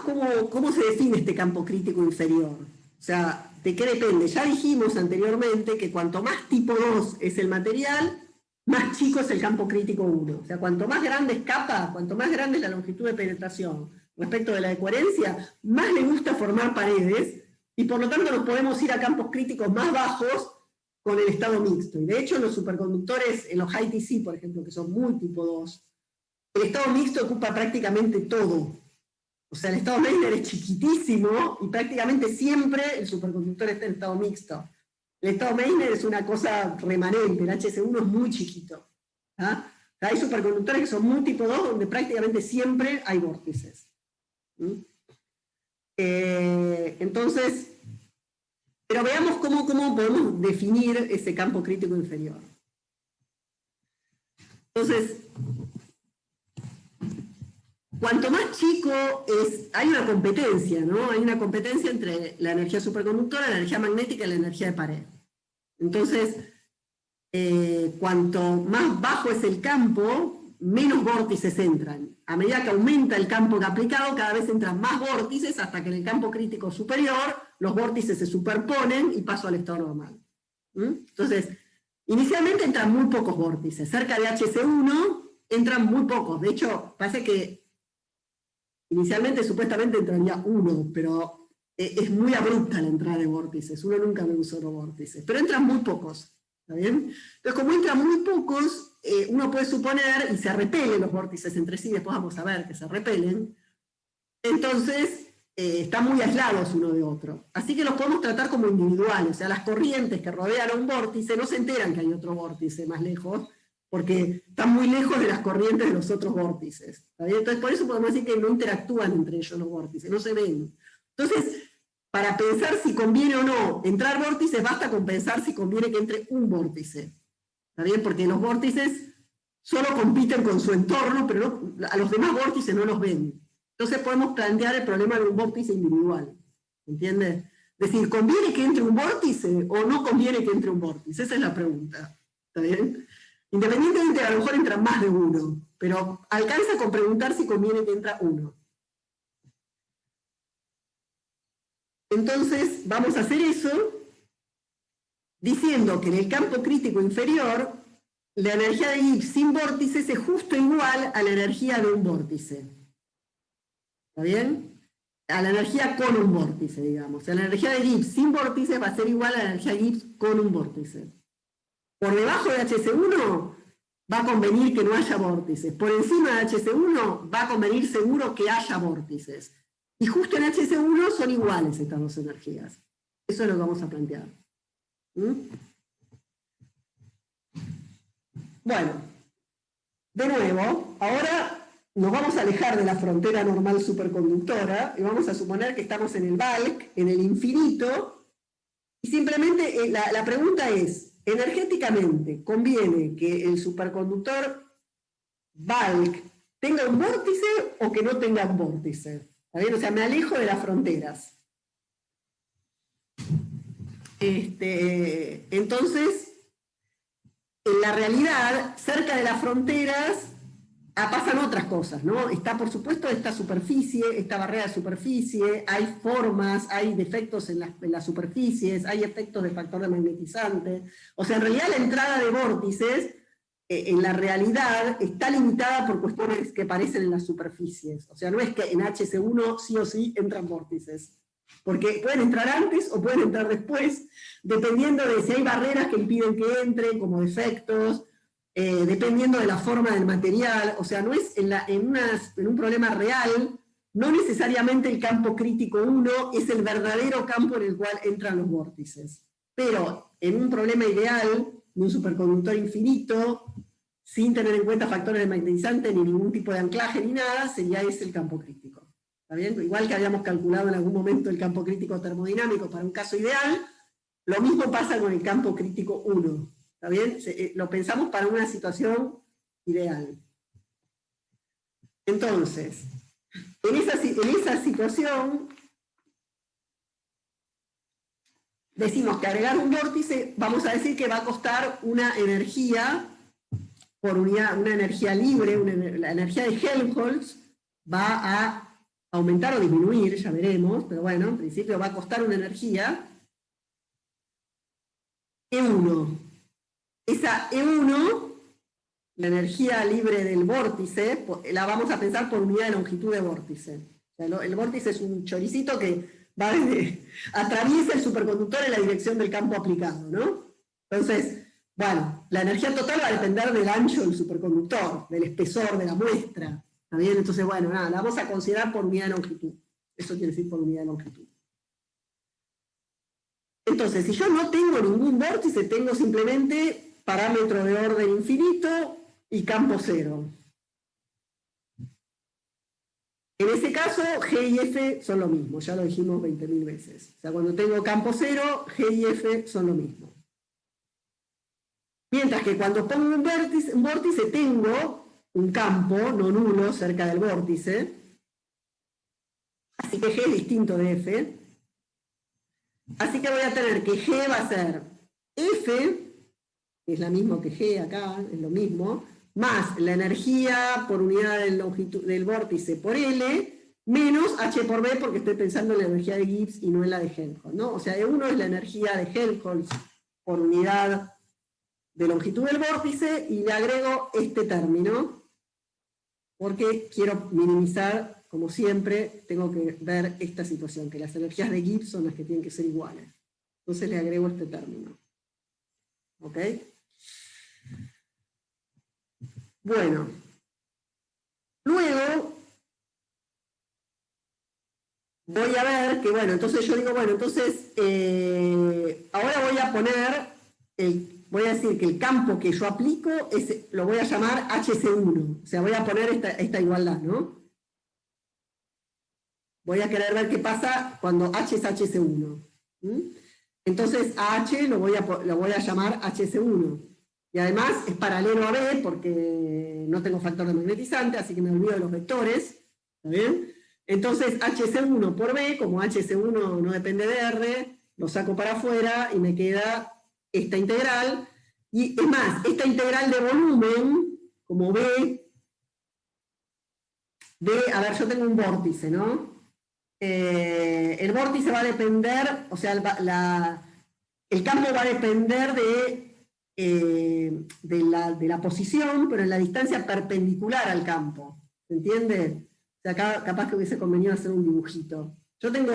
S1: cómo se define este campo crítico inferior. O sea, ¿de qué depende? Ya dijimos anteriormente que cuanto más tipo 2 es el material, más chico es el campo crítico 1. O sea, cuanto más grande es capa, cuanto más grande es la longitud de penetración respecto de la de coherencia, más le gusta formar paredes, y por lo tanto nos podemos ir a campos críticos más bajos con el estado mixto. Y de hecho en los superconductores, en los high TC, por ejemplo, que son muy tipo 2, el estado mixto ocupa prácticamente todo. O sea, el estado Meissner es chiquitísimo y prácticamente siempre el superconductor está en estado mixto. El estado Meissner es una cosa remanente, el HC1 es muy chiquito. Hay superconductores que son muy tipo 2 donde prácticamente siempre hay vórtices. Entonces, pero veamos cómo podemos definir ese campo crítico inferior. Entonces, cuanto más chico es, hay una competencia, ¿no? Hay una competencia entre la energía superconductora, la energía magnética y la energía de pared. Entonces, cuanto más bajo es el campo, menos vórtices entran. A medida que aumenta el campo aplicado, cada vez entran más vórtices, hasta que en el campo crítico superior, los vórtices se superponen y paso al estado normal. Entonces, inicialmente entran muy pocos vórtices. Cerca de HC1 entran muy pocos. De hecho, parece que inicialmente supuestamente entraría 1, pero es muy abrupta la entrada de vórtices. Uno nunca ve un solo vórtice. Pero entran muy pocos. ¿Está bien? Entonces, como entran muy pocos, uno puede suponer, y se repelen los vórtices entre sí, después vamos a ver que se repelen, entonces están muy aislados uno de otro. Así que los podemos tratar como individuales, o sea, las corrientes que rodean a un vórtice no se enteran que hay otro vórtice más lejos, porque están muy lejos de las corrientes de los otros vórtices. ¿Está bien? Entonces, por eso podemos decir que no interactúan entre ellos los vórtices, no se ven. Entonces, para pensar si conviene o no entrar vórtices, basta con pensar si conviene que entre un vórtice. ¿Está bien? Porque los vórtices solo compiten con su entorno, pero a los demás vórtices no los ven. Entonces podemos plantear el problema de un vórtice individual. ¿Entiendes? Es decir, ¿conviene que entre un vórtice o no conviene que entre un vórtice? Esa es la pregunta. ¿Está bien? Independientemente, a lo mejor entra más de uno, pero alcanza con preguntar si conviene que entra uno. Entonces, vamos a hacer eso diciendo que en el campo crítico inferior, la energía de Gibbs sin vórtices es justo igual a la energía de un vórtice. ¿Está bien? A la energía con un vórtice, digamos. O sea, la energía de Gibbs sin vórtice va a ser igual a la energía de Gibbs con un vórtice. Por debajo de HC1 va a convenir que no haya vórtices. Por encima de HC1 va a convenir seguro que haya vórtices. Y justo en HC1 son iguales estas dos energías. Eso es lo que vamos a plantear. Bueno, de nuevo, ahora nos vamos a alejar de la frontera normal superconductora y vamos a suponer que estamos en el bulk, en el infinito, y simplemente la pregunta es, energéticamente, ¿conviene que el superconductor bulk tenga un vórtice o que no tenga un vórtice? ¿Está bien? O sea, me alejo de las fronteras. Entonces, en la realidad, cerca de las fronteras pasan otras cosas, ¿no? Está, por supuesto, esta superficie, esta barrera de superficie, hay formas, hay defectos en las superficies, hay efectos de factor de magnetizante. O sea, en realidad la entrada de vórtices, en la realidad, está limitada por cuestiones que aparecen en las superficies. O sea, no es que en HC1 sí o sí entran vórtices. Porque pueden entrar antes o pueden entrar después, dependiendo de si hay barreras que impiden que entren, como defectos, dependiendo de la forma del material. O sea, no es en un problema real, no necesariamente el campo crítico 1 es el verdadero campo en el cual entran los vórtices. Pero en un problema ideal, de un superconductor infinito, sin tener en cuenta factores de magnetizante, ni ningún tipo de anclaje, ni nada, sería ese el campo crítico. ¿Está bien? Igual que habíamos calculado en algún momento el campo crítico termodinámico para un caso ideal, lo mismo pasa con el campo crítico 1. ¿Está bien? Lo pensamos para una situación ideal. Entonces, en esa situación, decimos que agregar un vórtice, vamos a decir que va a costar una energía por unidad, una energía libre, la energía de Helmholtz va a aumentar o disminuir, ya veremos, pero bueno, en principio va a costar una energía E1. Esa E1, la energía libre del vórtice, la vamos a pensar por unidad de longitud de vórtice. O sea, el vórtice es un choricito que va atraviesa el superconductor en la dirección del campo aplicado, ¿no? Entonces, bueno, la energía total va a depender del ancho del superconductor, del espesor de la muestra. ¿Está bien? Entonces, bueno, nada, la vamos a considerar por unidad de longitud. Eso quiere decir por unidad de longitud. Entonces, si yo no tengo ningún vórtice, tengo simplemente parámetro de orden infinito y campo cero. En ese caso, G y F son lo mismo, ya lo dijimos 20.000 veces. O sea, cuando tengo campo cero, G y F son lo mismo. Mientras que cuando pongo un vórtice tengo un campo no nulo cerca del vórtice, así que G es distinto de F. Así que voy a tener que G va a ser F, que es la misma que G acá, es lo mismo, más la energía por unidad de longitud del vórtice por L, menos H por B, porque estoy pensando en la energía de Gibbs y no en la de Helmholtz, ¿no? O sea, E1 es la energía de Helmholtz por unidad de longitud del vórtice, y le agrego este término, porque quiero minimizar, como siempre, tengo que ver esta situación, que las energías de Gibbs son las que tienen que ser iguales. Entonces le agrego este término. ¿Ok? Bueno. Luego, voy a ver que, bueno, entonces yo digo, bueno, entonces, ahora voy a poner, voy a decir que el campo que yo aplico, lo voy a llamar HC1. O sea, voy a poner esta igualdad, ¿no? Voy a querer ver qué pasa cuando H es HC1. Entonces a H lo voy a llamar HC1. Y además es paralelo a B porque no tengo factor de magnetizante, así que me olvido de los vectores. ¿Está bien? Entonces HC1 por B, como HC1 no depende de R, lo saco para afuera y me queda esta integral. Y es más, esta integral de volumen, como B, a ver, yo tengo un vórtice, ¿no? El vórtice va a depender, o sea, el campo va a depender de la posición, pero en la distancia perpendicular al campo. ¿Se entiende? sea, acá capaz que hubiese convenido hacer un dibujito. Yo tengo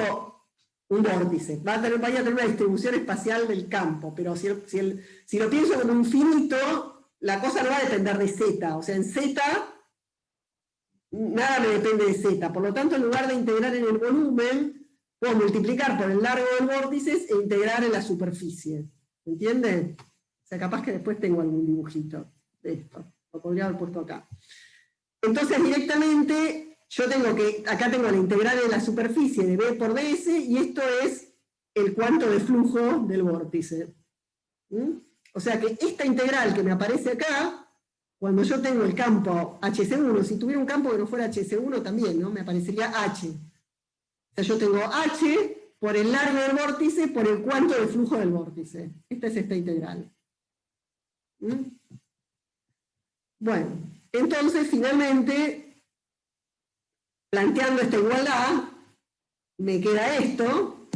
S1: un vórtice, vaya a tener una distribución espacial del campo, pero si lo pienso como infinito, la cosa no va a depender de Z, o sea, en Z nada me depende de Z, por lo tanto, en lugar de integrar en el volumen, puedo multiplicar por el largo del vórtice e integrar en la superficie. ¿Entienden? O sea, capaz que después tengo algún dibujito de esto. Lo podría haber puesto acá. Entonces, directamente, yo tengo que, acá tengo la integral de la superficie de B por ds, y esto es el cuanto de flujo del vórtice. O sea que esta integral que me aparece acá, cuando yo tengo el campo HC1, si tuviera un campo que no fuera HC1 también, ¿no? Me aparecería H. O sea, yo tengo H por el largo del vórtice por el cuanto de flujo del vórtice. Esta es esta integral. Bueno, entonces finalmente, planteando esta igualdad, me queda esto,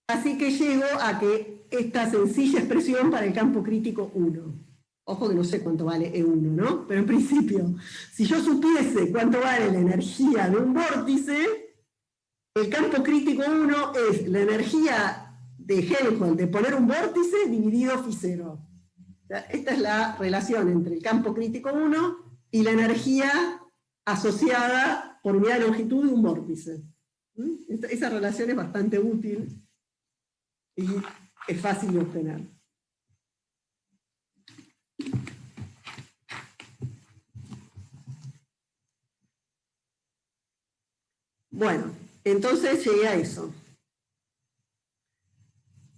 S1: así que llego a que esta sencilla expresión para el campo crítico 1. Ojo que no sé cuánto vale E1, ¿no? Pero en principio, si yo supiese cuánto vale la energía de un vórtice, el campo crítico 1 es la energía de Helmholtz de poner un vórtice dividido φ0. O sea, esta es la relación entre el campo crítico 1 y la energía asociada por unidad de longitud de un vórtice. Esa relación es bastante útil y es fácil de obtener. Bueno, entonces llegué a eso.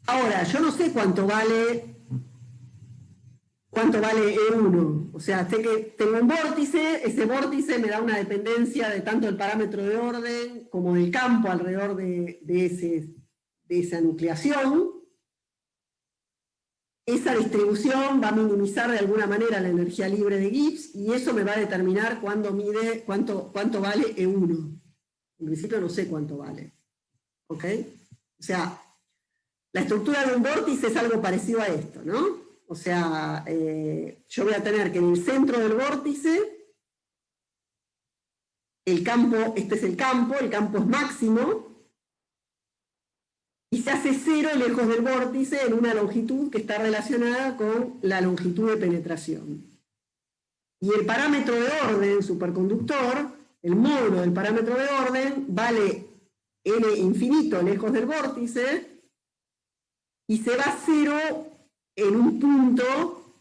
S1: Ahora, yo no sé cuánto vale E1. O sea, sé que tengo un vórtice, ese vórtice me da una dependencia de tanto del parámetro de orden como del campo alrededor de esa nucleación. Esa distribución va a minimizar de alguna manera la energía libre de Gibbs y eso me va a determinar cuánto vale E1. En principio no sé cuánto vale. ¿Ok? O sea, la estructura de un vórtice es algo parecido a esto, ¿no? O sea, yo voy a tener que en el centro del vórtice, el campo, este es el campo es máximo, y se hace cero lejos del vórtice en una longitud que está relacionada con la longitud de penetración. Y el parámetro de orden superconductor, el módulo del parámetro de orden, vale n infinito lejos del vórtice, y se va a cero en un punto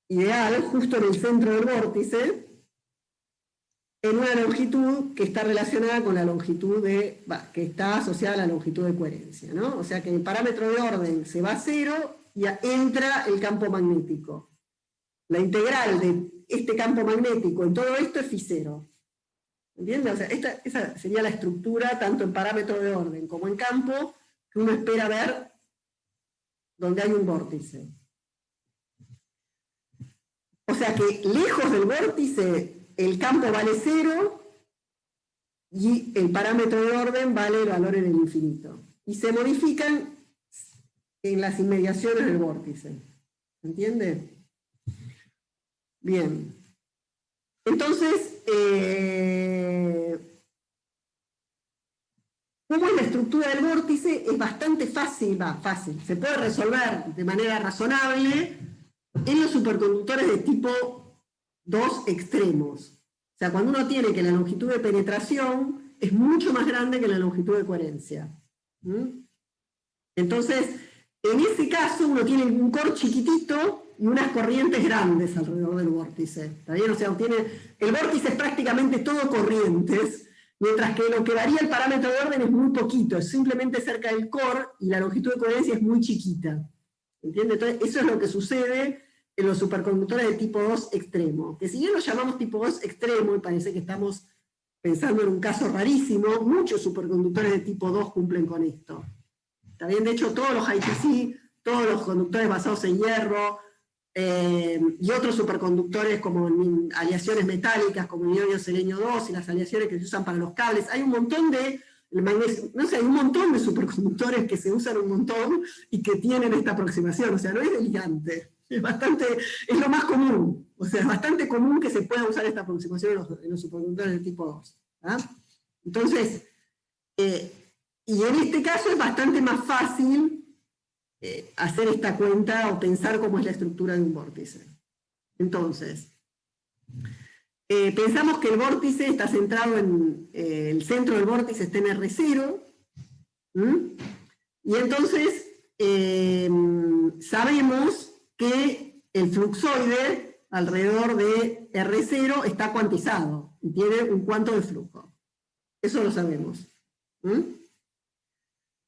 S1: ideal, justo en el centro del vórtice, en una longitud que está relacionada con la longitud que está asociada a la longitud de coherencia, ¿no? O sea que el parámetro de orden se va a cero y entra el campo magnético. La integral de este campo magnético en todo esto es φ0. ¿Entiendes? O sea, esa sería la estructura, tanto en parámetro de orden como en campo, que uno espera ver donde hay un vórtice. O sea que lejos del vórtice el campo vale 0 y el parámetro de orden vale el valor en el infinito. Y se modifican en las inmediaciones del vórtice. ¿Entiende? Bien. Entonces, ¿cómo es la estructura del vórtice? Es bastante fácil, se puede resolver de manera razonable en los superconductores de tipo 2 extremos. O sea, cuando uno tiene que la longitud de penetración es mucho más grande que la longitud de coherencia. Entonces, en ese caso uno tiene un core chiquitito y unas corrientes grandes alrededor del vórtice. ¿Está bien? O sea, el vórtice es prácticamente todo corrientes, mientras que lo que varía el parámetro de orden es muy poquito, es simplemente cerca del core y la longitud de coherencia es muy chiquita. ¿Entiende? Entonces, eso es lo que sucede en los superconductores de tipo 2 extremo. Que si bien los llamamos tipo 2 extremo, y parece que estamos pensando en un caso rarísimo, muchos superconductores de tipo 2 cumplen con esto. ¿Está bien? De hecho, todos los ITC, todos los conductores basados en hierro, y otros superconductores como aleaciones metálicas, como el ionio selenio 2, y las aleaciones que se usan para los cables, hay un montón de hay un montón de superconductores que se usan un montón y que tienen esta aproximación, o sea, no es delirante. Es lo más común, o sea, es bastante común que se pueda usar esta aproximación en los superconductores de tipo 2. ¿ah? Entonces, y en este caso es bastante más fácil hacer esta cuenta o pensar cómo es la estructura de un vórtice. Entonces, pensamos que el vórtice está centrado en, el centro del vórtice está en R0, y entonces sabemos que el fluxoide alrededor de R0 está cuantizado y tiene un cuanto de flujo. Eso lo sabemos.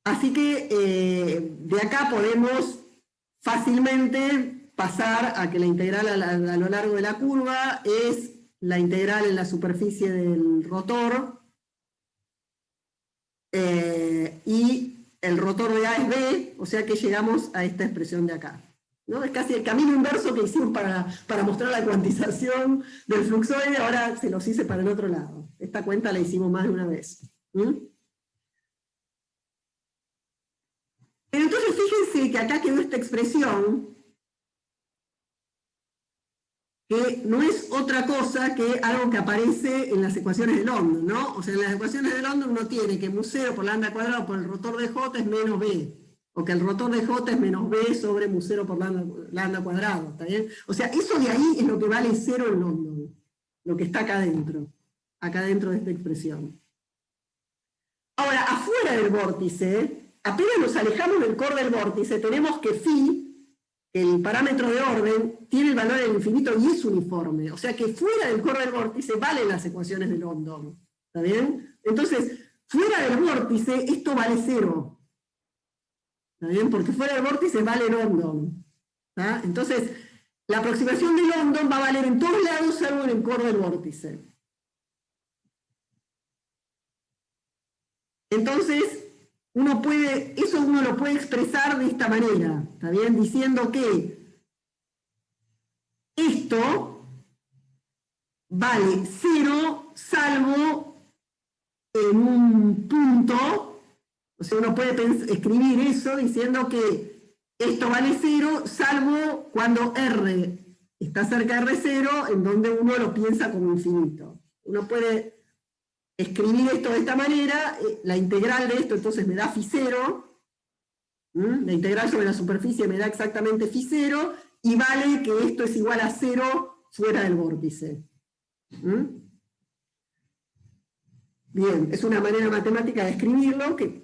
S1: Así que de acá podemos fácilmente pasar a que la integral a lo largo de la curva es la integral en la superficie del rotor, y el rotor de A es B, o sea que llegamos a esta expresión de acá, ¿no? Es casi el camino inverso que hicimos para mostrar la cuantización del fluxoide, ahora se los hice para el otro lado. Esta cuenta la hicimos más de una vez. Pero entonces fíjense que acá quedó esta expresión, que no es otra cosa que algo que aparece en las ecuaciones de London, ¿no? O sea, en las ecuaciones de London uno tiene que mu0 por lambda cuadrado por el rotor de J es menos B, o que el rotor de J es menos B sobre mu0 por lambda cuadrado, ¿está bien? O sea, eso de ahí es lo que vale 0 en London, lo que está acá dentro de esta expresión. Ahora, afuera del vórtice, apenas nos alejamos del core del vórtice, tenemos que phi, el parámetro de orden, tiene el valor del infinito y es uniforme. O sea que fuera del core del vórtice valen las ecuaciones de London. ¿Está bien? Entonces, fuera del vórtice, esto vale 0. ¿Está bien? Porque fuera del vórtice vale London. ¿Está? Entonces, la aproximación de London va a valer en todos lados salvo en el core del vórtice. Entonces, eso uno lo puede expresar de esta manera, ¿está bien? Diciendo que esto vale 0 salvo en un punto, o sea, uno puede escribir eso diciendo que esto vale 0 salvo cuando R está cerca de R0, en donde uno lo piensa como infinito. Uno puede escribir esto de esta manera, la integral de esto entonces me da phi0, la integral sobre la superficie me da exactamente phi0, y vale que esto es igual a 0 fuera del vórtice. Bien, es una manera matemática de escribirlo que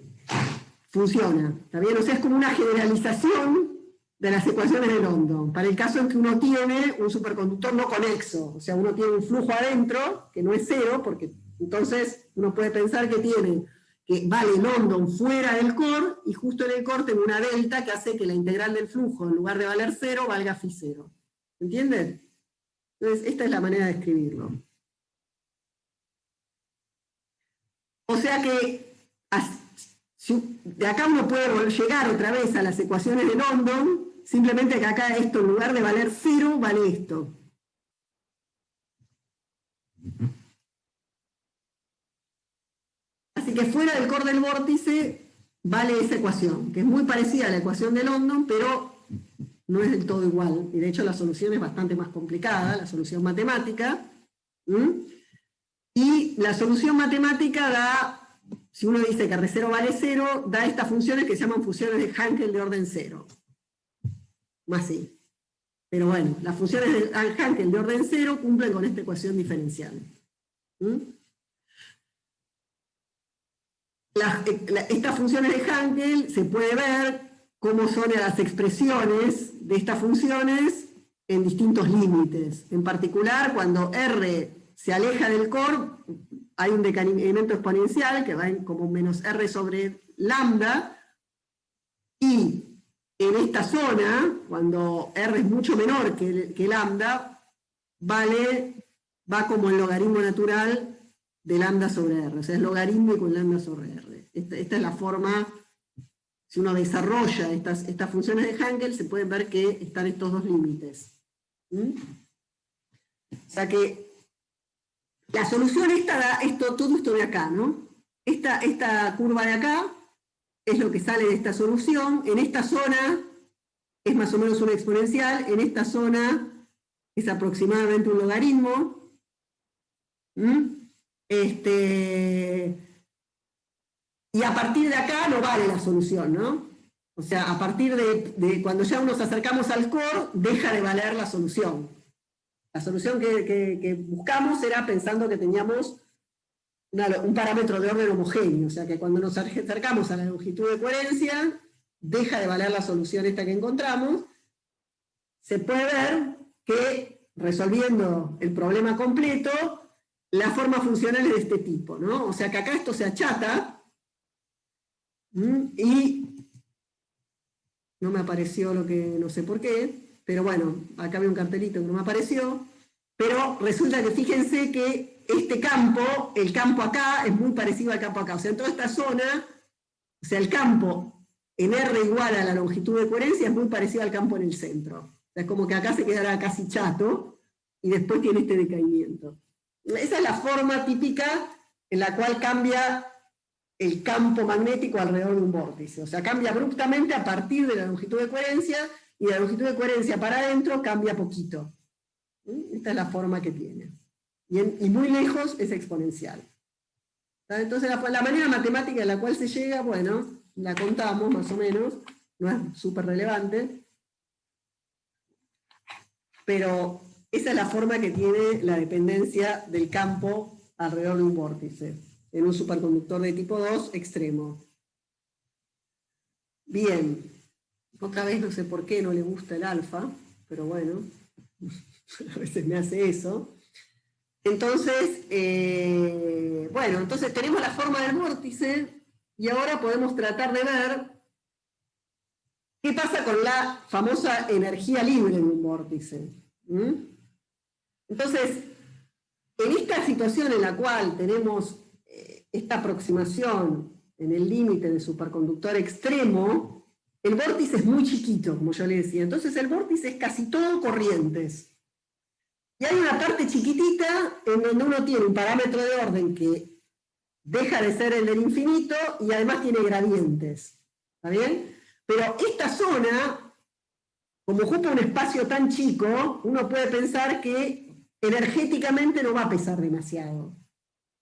S1: funciona, ¿está bien? O sea, es como una generalización de las ecuaciones de London, para el caso en que uno tiene un superconductor no conexo, o sea, uno tiene un flujo adentro, que no es 0, porque entonces uno puede pensar que vale London fuera del core, y justo en el core tengo una delta que hace que la integral del flujo, en lugar de valer 0, valga phi0. ¿Entienden? Entonces, esta es la manera de escribirlo. O sea que de acá uno puede llegar otra vez a las ecuaciones de London, simplemente que acá esto, en lugar de valer 0, vale esto. Así que fuera del core del vórtice vale esa ecuación, que es muy parecida a la ecuación de London, pero no es del todo igual. Y de hecho la solución es bastante más complicada, la solución matemática. Y la solución matemática da, si uno dice que R0 vale 0, da estas funciones que se llaman funciones de Hankel de orden 0. Más sí. Pero bueno, las funciones de Hankel de orden 0 cumplen con esta ecuación diferencial. Estas funciones de Hankel se puede ver cómo son las expresiones de estas funciones en distintos límites. En particular, cuando R se aleja del core, hay un decremento exponencial que va en como menos R sobre lambda, y en esta zona, cuando R es mucho menor que lambda, va como el logaritmo natural de lambda sobre R, o sea, es logarítmico en lambda sobre R. Esta es la forma, si uno desarrolla estas funciones de Hankel, se pueden ver que están estos dos límites. O sea que la solución esta da todo esto de acá, ¿no? Esta curva de acá es lo que sale de esta solución. En esta zona es más o menos una exponencial, en esta zona es aproximadamente un logaritmo. Y a partir de acá no vale la solución, ¿no? O sea, a partir de cuando ya nos acercamos al core, deja de valer la solución. La solución que buscamos era pensando que teníamos un parámetro de orden homogéneo, o sea que cuando nos acercamos a la longitud de coherencia, deja de valer la solución esta que encontramos. Se puede ver que, resolviendo el problema completo, la forma funcional es de este tipo, ¿no? O sea que acá esto se achata, y no me apareció lo que, no sé por qué, pero bueno, acá había un cartelito que no me apareció, pero resulta que fíjense que este campo, el campo acá, es muy parecido al campo acá. O sea, en toda esta zona, o sea, el campo en R igual a la longitud de coherencia es muy parecido al campo en el centro. O sea, es como que acá se quedará casi chato, y después tiene este decaimiento. Esa es la forma típica en la cual cambia el campo magnético alrededor de un vórtice. O sea, cambia abruptamente a partir de la longitud de coherencia, y la longitud de coherencia para adentro cambia poquito. Esta es la forma que tiene. Y muy lejos es exponencial. Entonces la manera matemática en la cual se llega, bueno, la contamos más o menos, no es súper relevante, pero esa es la forma que tiene la dependencia del campo alrededor de un vórtice, en un superconductor de tipo 2 extremo. Bien, otra vez no sé por qué no le gusta el alfa, pero bueno, a veces me hace eso. Entonces, bueno, entonces tenemos la forma del vórtice, y ahora podemos tratar de ver qué pasa con la famosa energía libre de un vórtice. Entonces, en esta situación en la cual tenemos esta aproximación en el límite del superconductor extremo, el vórtice es muy chiquito, como yo le decía. Entonces el vórtice es casi todo corrientes. Y hay una parte chiquitita en donde uno tiene un parámetro de orden que deja de ser el del infinito y además tiene gradientes. ¿Está bien? Pero esta zona, como ocupa un espacio tan chico, uno puede pensar que energéticamente no va a pesar demasiado.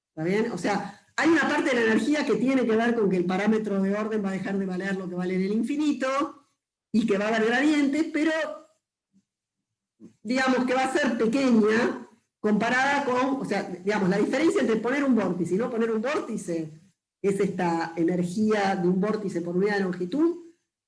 S1: ¿Está bien? O sea, hay una parte de la energía que tiene que ver con que el parámetro de orden va a dejar de valer lo que vale en el infinito y que va a haber gradientes, pero digamos que va a ser pequeña comparada con, o sea, digamos, la diferencia entre poner un vórtice y no poner un vórtice es esta energía de un vórtice por unidad de longitud.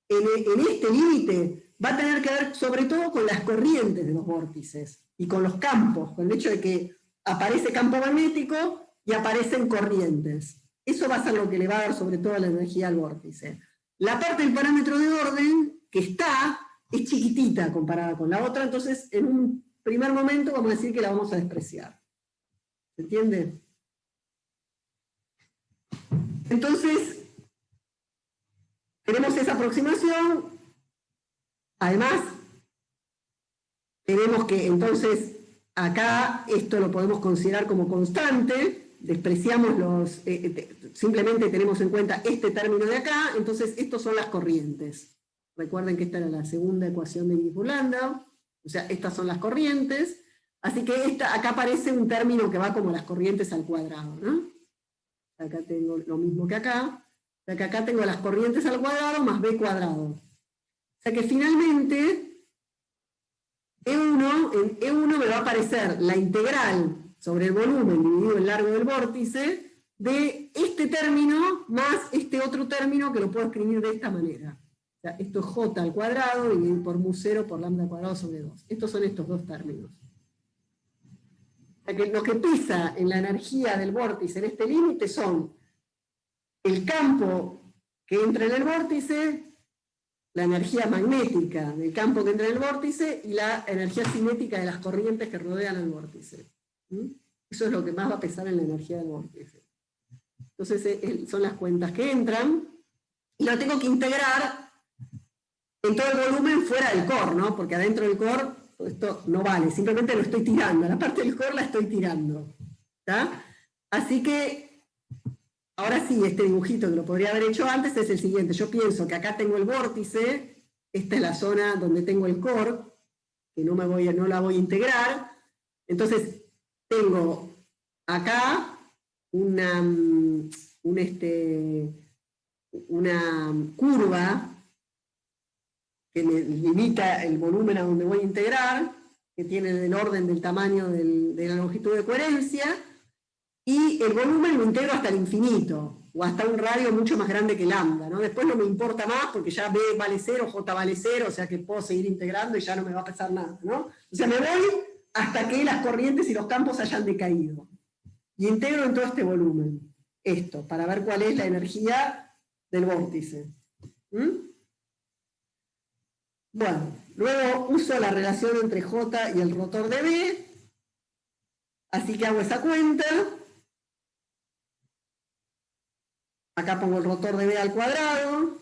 S1: En este límite va a tener que ver sobre todo con las corrientes de los vórtices y con los campos, con el hecho de que aparece campo magnético y aparecen corrientes. Eso va a ser lo que le va a dar sobre todo la energía al vórtice. La parte del parámetro de orden que está es chiquitita comparada con la otra, entonces en un primer momento vamos a decir que la vamos a despreciar. ¿Se entiende? Entonces, tenemos esa aproximación. Además, tenemos que entonces acá esto lo podemos considerar como constante, despreciamos los, simplemente tenemos en cuenta este término de acá, entonces estos son las corrientes. Recuerden que esta era la segunda ecuación de Diepol-Landau, o sea, estas son las corrientes, así que acá aparece un término que va como las corrientes al cuadrado, ¿no? Acá tengo lo mismo que acá, o sea que acá tengo las corrientes al cuadrado más b cuadrado. O sea que finalmente, en E1 me va a aparecer la integral sobre el volumen dividido el largo del vórtice de este término más este otro término que lo puedo escribir de esta manera. O sea, esto es j al cuadrado dividido por mu0 por lambda cuadrado sobre 2. Estos son estos dos términos. O sea que lo que pesa en la energía del vórtice en este límite son el campo que entra en el vórtice, la energía magnética del campo que entra en el vórtice y la energía cinética de las corrientes que rodean al vórtice. Eso es lo que más va a pesar en la energía del vórtice. Entonces son las cuentas que entran, y lo tengo que integrar en todo el volumen fuera del core, ¿no? Porque adentro del core esto no vale, simplemente lo estoy tirando, la parte del core la estoy tirando. ¿Está? Así que, ahora sí, este dibujito que lo podría haber hecho antes es el siguiente. Yo pienso que acá tengo el vórtice, esta es la zona donde tengo el core, que no la voy a integrar. Entonces, tengo acá una curva que me limita el volumen a donde voy a integrar, que tiene el orden del tamaño de la longitud de coherencia, y el volumen lo integro hasta el infinito, o hasta un radio mucho más grande que lambda, ¿no? Después no me importa más porque ya B vale 0, J vale 0, o sea que puedo seguir integrando y ya no me va a pesar nada, ¿no? O sea, me voy hasta que las corrientes y los campos hayan decaído. Y integro en todo este volumen, esto, para ver cuál es la energía del vórtice. Bueno, luego uso la relación entre J y el rotor de B, así que hago esa cuenta. Acá pongo el rotor de B al cuadrado.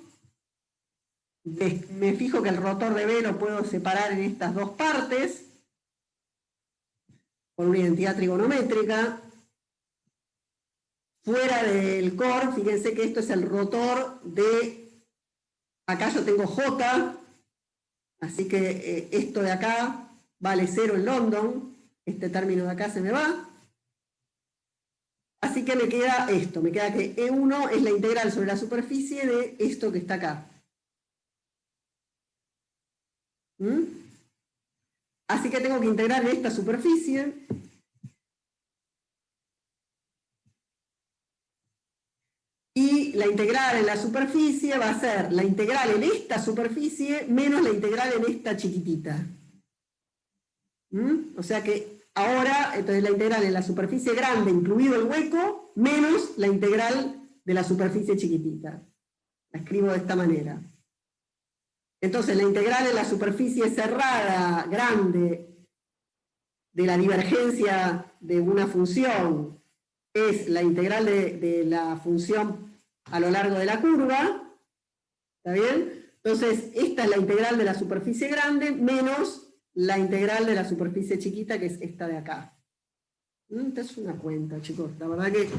S1: Me fijo que el rotor de B lo puedo separar en estas dos partes, por una identidad trigonométrica. Fuera del core, fíjense que esto es el rotor de... Acá yo tengo J, así que esto de acá vale 0 en London, este término de acá se me va. Así que me queda esto, me queda que E1 es la integral sobre la superficie de esto que está acá. Así que tengo que integrar en esta superficie. Y la integral en la superficie va a ser la integral en esta superficie menos la integral en esta chiquitita. O sea que ahora, entonces la integral en la superficie grande, incluido el hueco, menos la integral de la superficie chiquitita. La escribo de esta manera. Entonces la integral en la superficie cerrada, grande, de la divergencia de una función, es la integral de la función a lo largo de la curva. ¿Está bien? Entonces, esta es la integral de la superficie grande menos la integral de la superficie chiquita, que es esta de acá. Esta es una cuenta, chicos. La verdad que...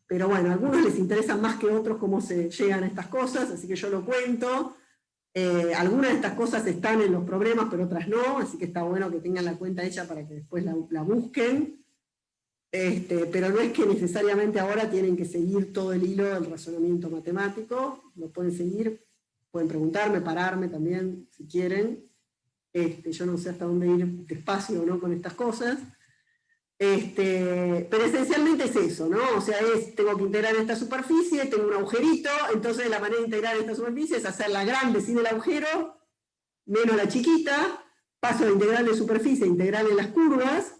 S1: Pero bueno, a algunos les interesan más que otros cómo se llegan a estas cosas, así que yo lo cuento. Algunas de estas cosas están en los problemas, pero otras no, así que está bueno que tengan la cuenta hecha para que después la busquen. Pero no es que necesariamente ahora tienen que seguir todo el hilo del razonamiento matemático, lo pueden seguir, pueden preguntarme, pararme también, si quieren. Yo no sé hasta dónde ir despacio o no con estas cosas. Pero esencialmente es eso, ¿no? O sea, tengo que integrar esta superficie, tengo un agujerito, entonces la manera de integrar esta superficie es hacerla grande sin el agujero, menos la chiquita, paso de integral de superficie a integral en las curvas,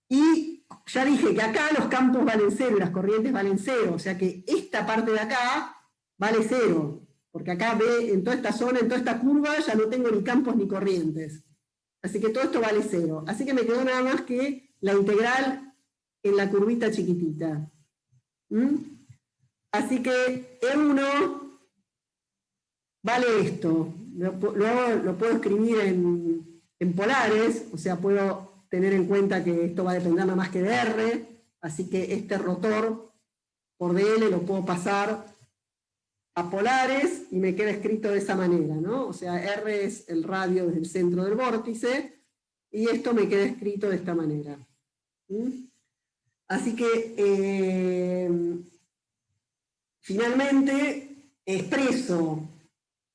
S1: y ya dije que acá los campos valen 0 y las corrientes valen 0, o sea que esta parte de acá vale 0, porque acá ve en toda esta zona, en toda esta curva, ya no tengo ni campos ni corrientes. Así que todo esto vale 0. Así que me quedó nada más que la integral en la curvita chiquitita. Así que E1 vale esto. Luego lo puedo escribir en polares, o sea, puedo tener en cuenta que esto va a depender nada más que de R, así que este rotor por dl lo puedo pasar a polares y me queda escrito de esa manera, ¿no? O sea, R es el radio desde el centro del vórtice y esto me queda escrito de esta manera. Así que finalmente expreso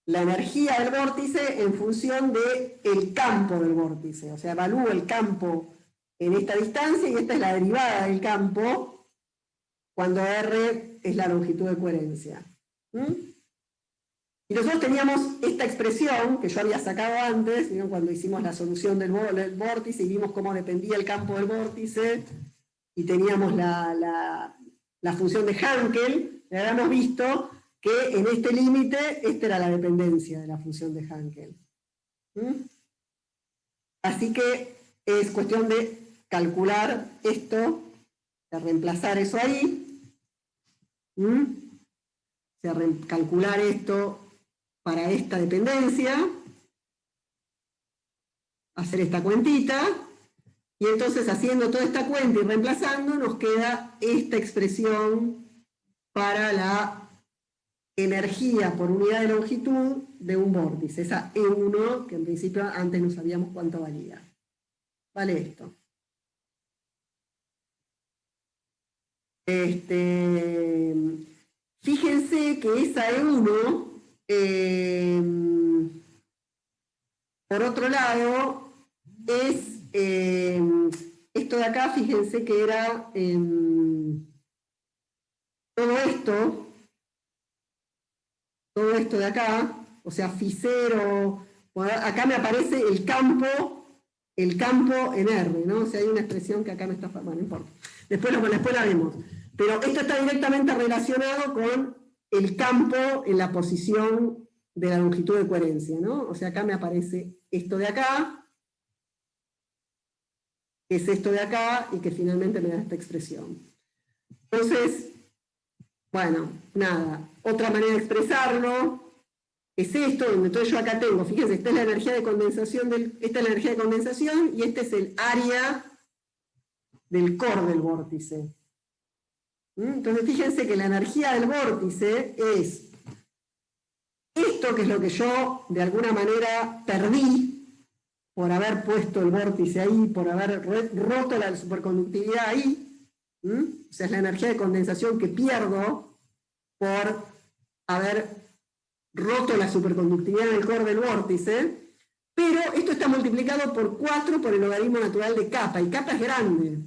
S1: la energía del vórtice en función del campo del vórtice, o sea, evalúo el campo en esta distancia y esta es la derivada del campo cuando R es la longitud de coherencia. Y nosotros teníamos esta expresión que yo había sacado antes, ¿no? Cuando hicimos la solución del vórtice y vimos cómo dependía el campo del vórtice y teníamos la función de Hankel, y habíamos visto que en este límite, esta era la dependencia de la función de Hankel. Así que es cuestión de calcular esto, de reemplazar eso ahí, o sea, calcular esto para esta dependencia, hacer esta cuentita, y entonces haciendo toda esta cuenta y reemplazando, nos queda esta expresión para la energía por unidad de longitud de un vórtice, esa E1, que en principio antes no sabíamos cuánto valía. Vale esto. Fíjense que esa E1, por otro lado, es esto de acá, fíjense que era todo esto de acá, o sea, Phi0, acá me aparece el campo en R, ¿no? O sea, hay una expresión que acá no está, bueno, no importa. Después la vemos. Pero esto está directamente relacionado con el campo en la posición de la longitud de coherencia, ¿no? O sea, acá me aparece esto de acá, que es esto de acá, y que finalmente me da esta expresión. Entonces, bueno, nada. Otra manera de expresarlo es esto, donde entonces yo acá tengo, fíjense, esta es la energía de condensación, esta es la energía de condensación, y este es el área del core del vórtice. Entonces fíjense que la energía del vórtice es esto, que es lo que yo de alguna manera perdí por haber puesto el vórtice ahí, por haber roto la superconductividad ahí. O sea, es la energía de condensación que pierdo por haber roto la superconductividad en el core del vórtice, pero esto está multiplicado por 4 por el logaritmo natural de kappa, y kappa es grande.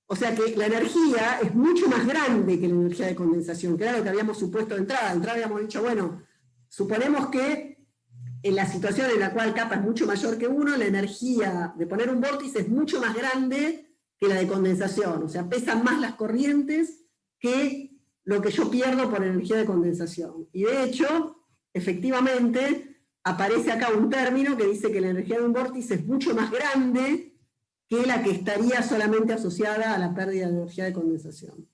S1: O sea que la energía es mucho más grande que la energía de condensación, que era lo que habíamos supuesto de entrada. De entrada habíamos dicho, bueno, suponemos que en la situación en la cual kappa es mucho mayor que 1, la energía de poner un vórtice es mucho más grande que la de condensación. O sea, pesan más las corrientes que lo que yo pierdo por energía de condensación. Y de hecho, efectivamente, aparece acá un término que dice que la energía de un vórtice es mucho más grande que la que estaría solamente asociada a la pérdida de energía de condensación.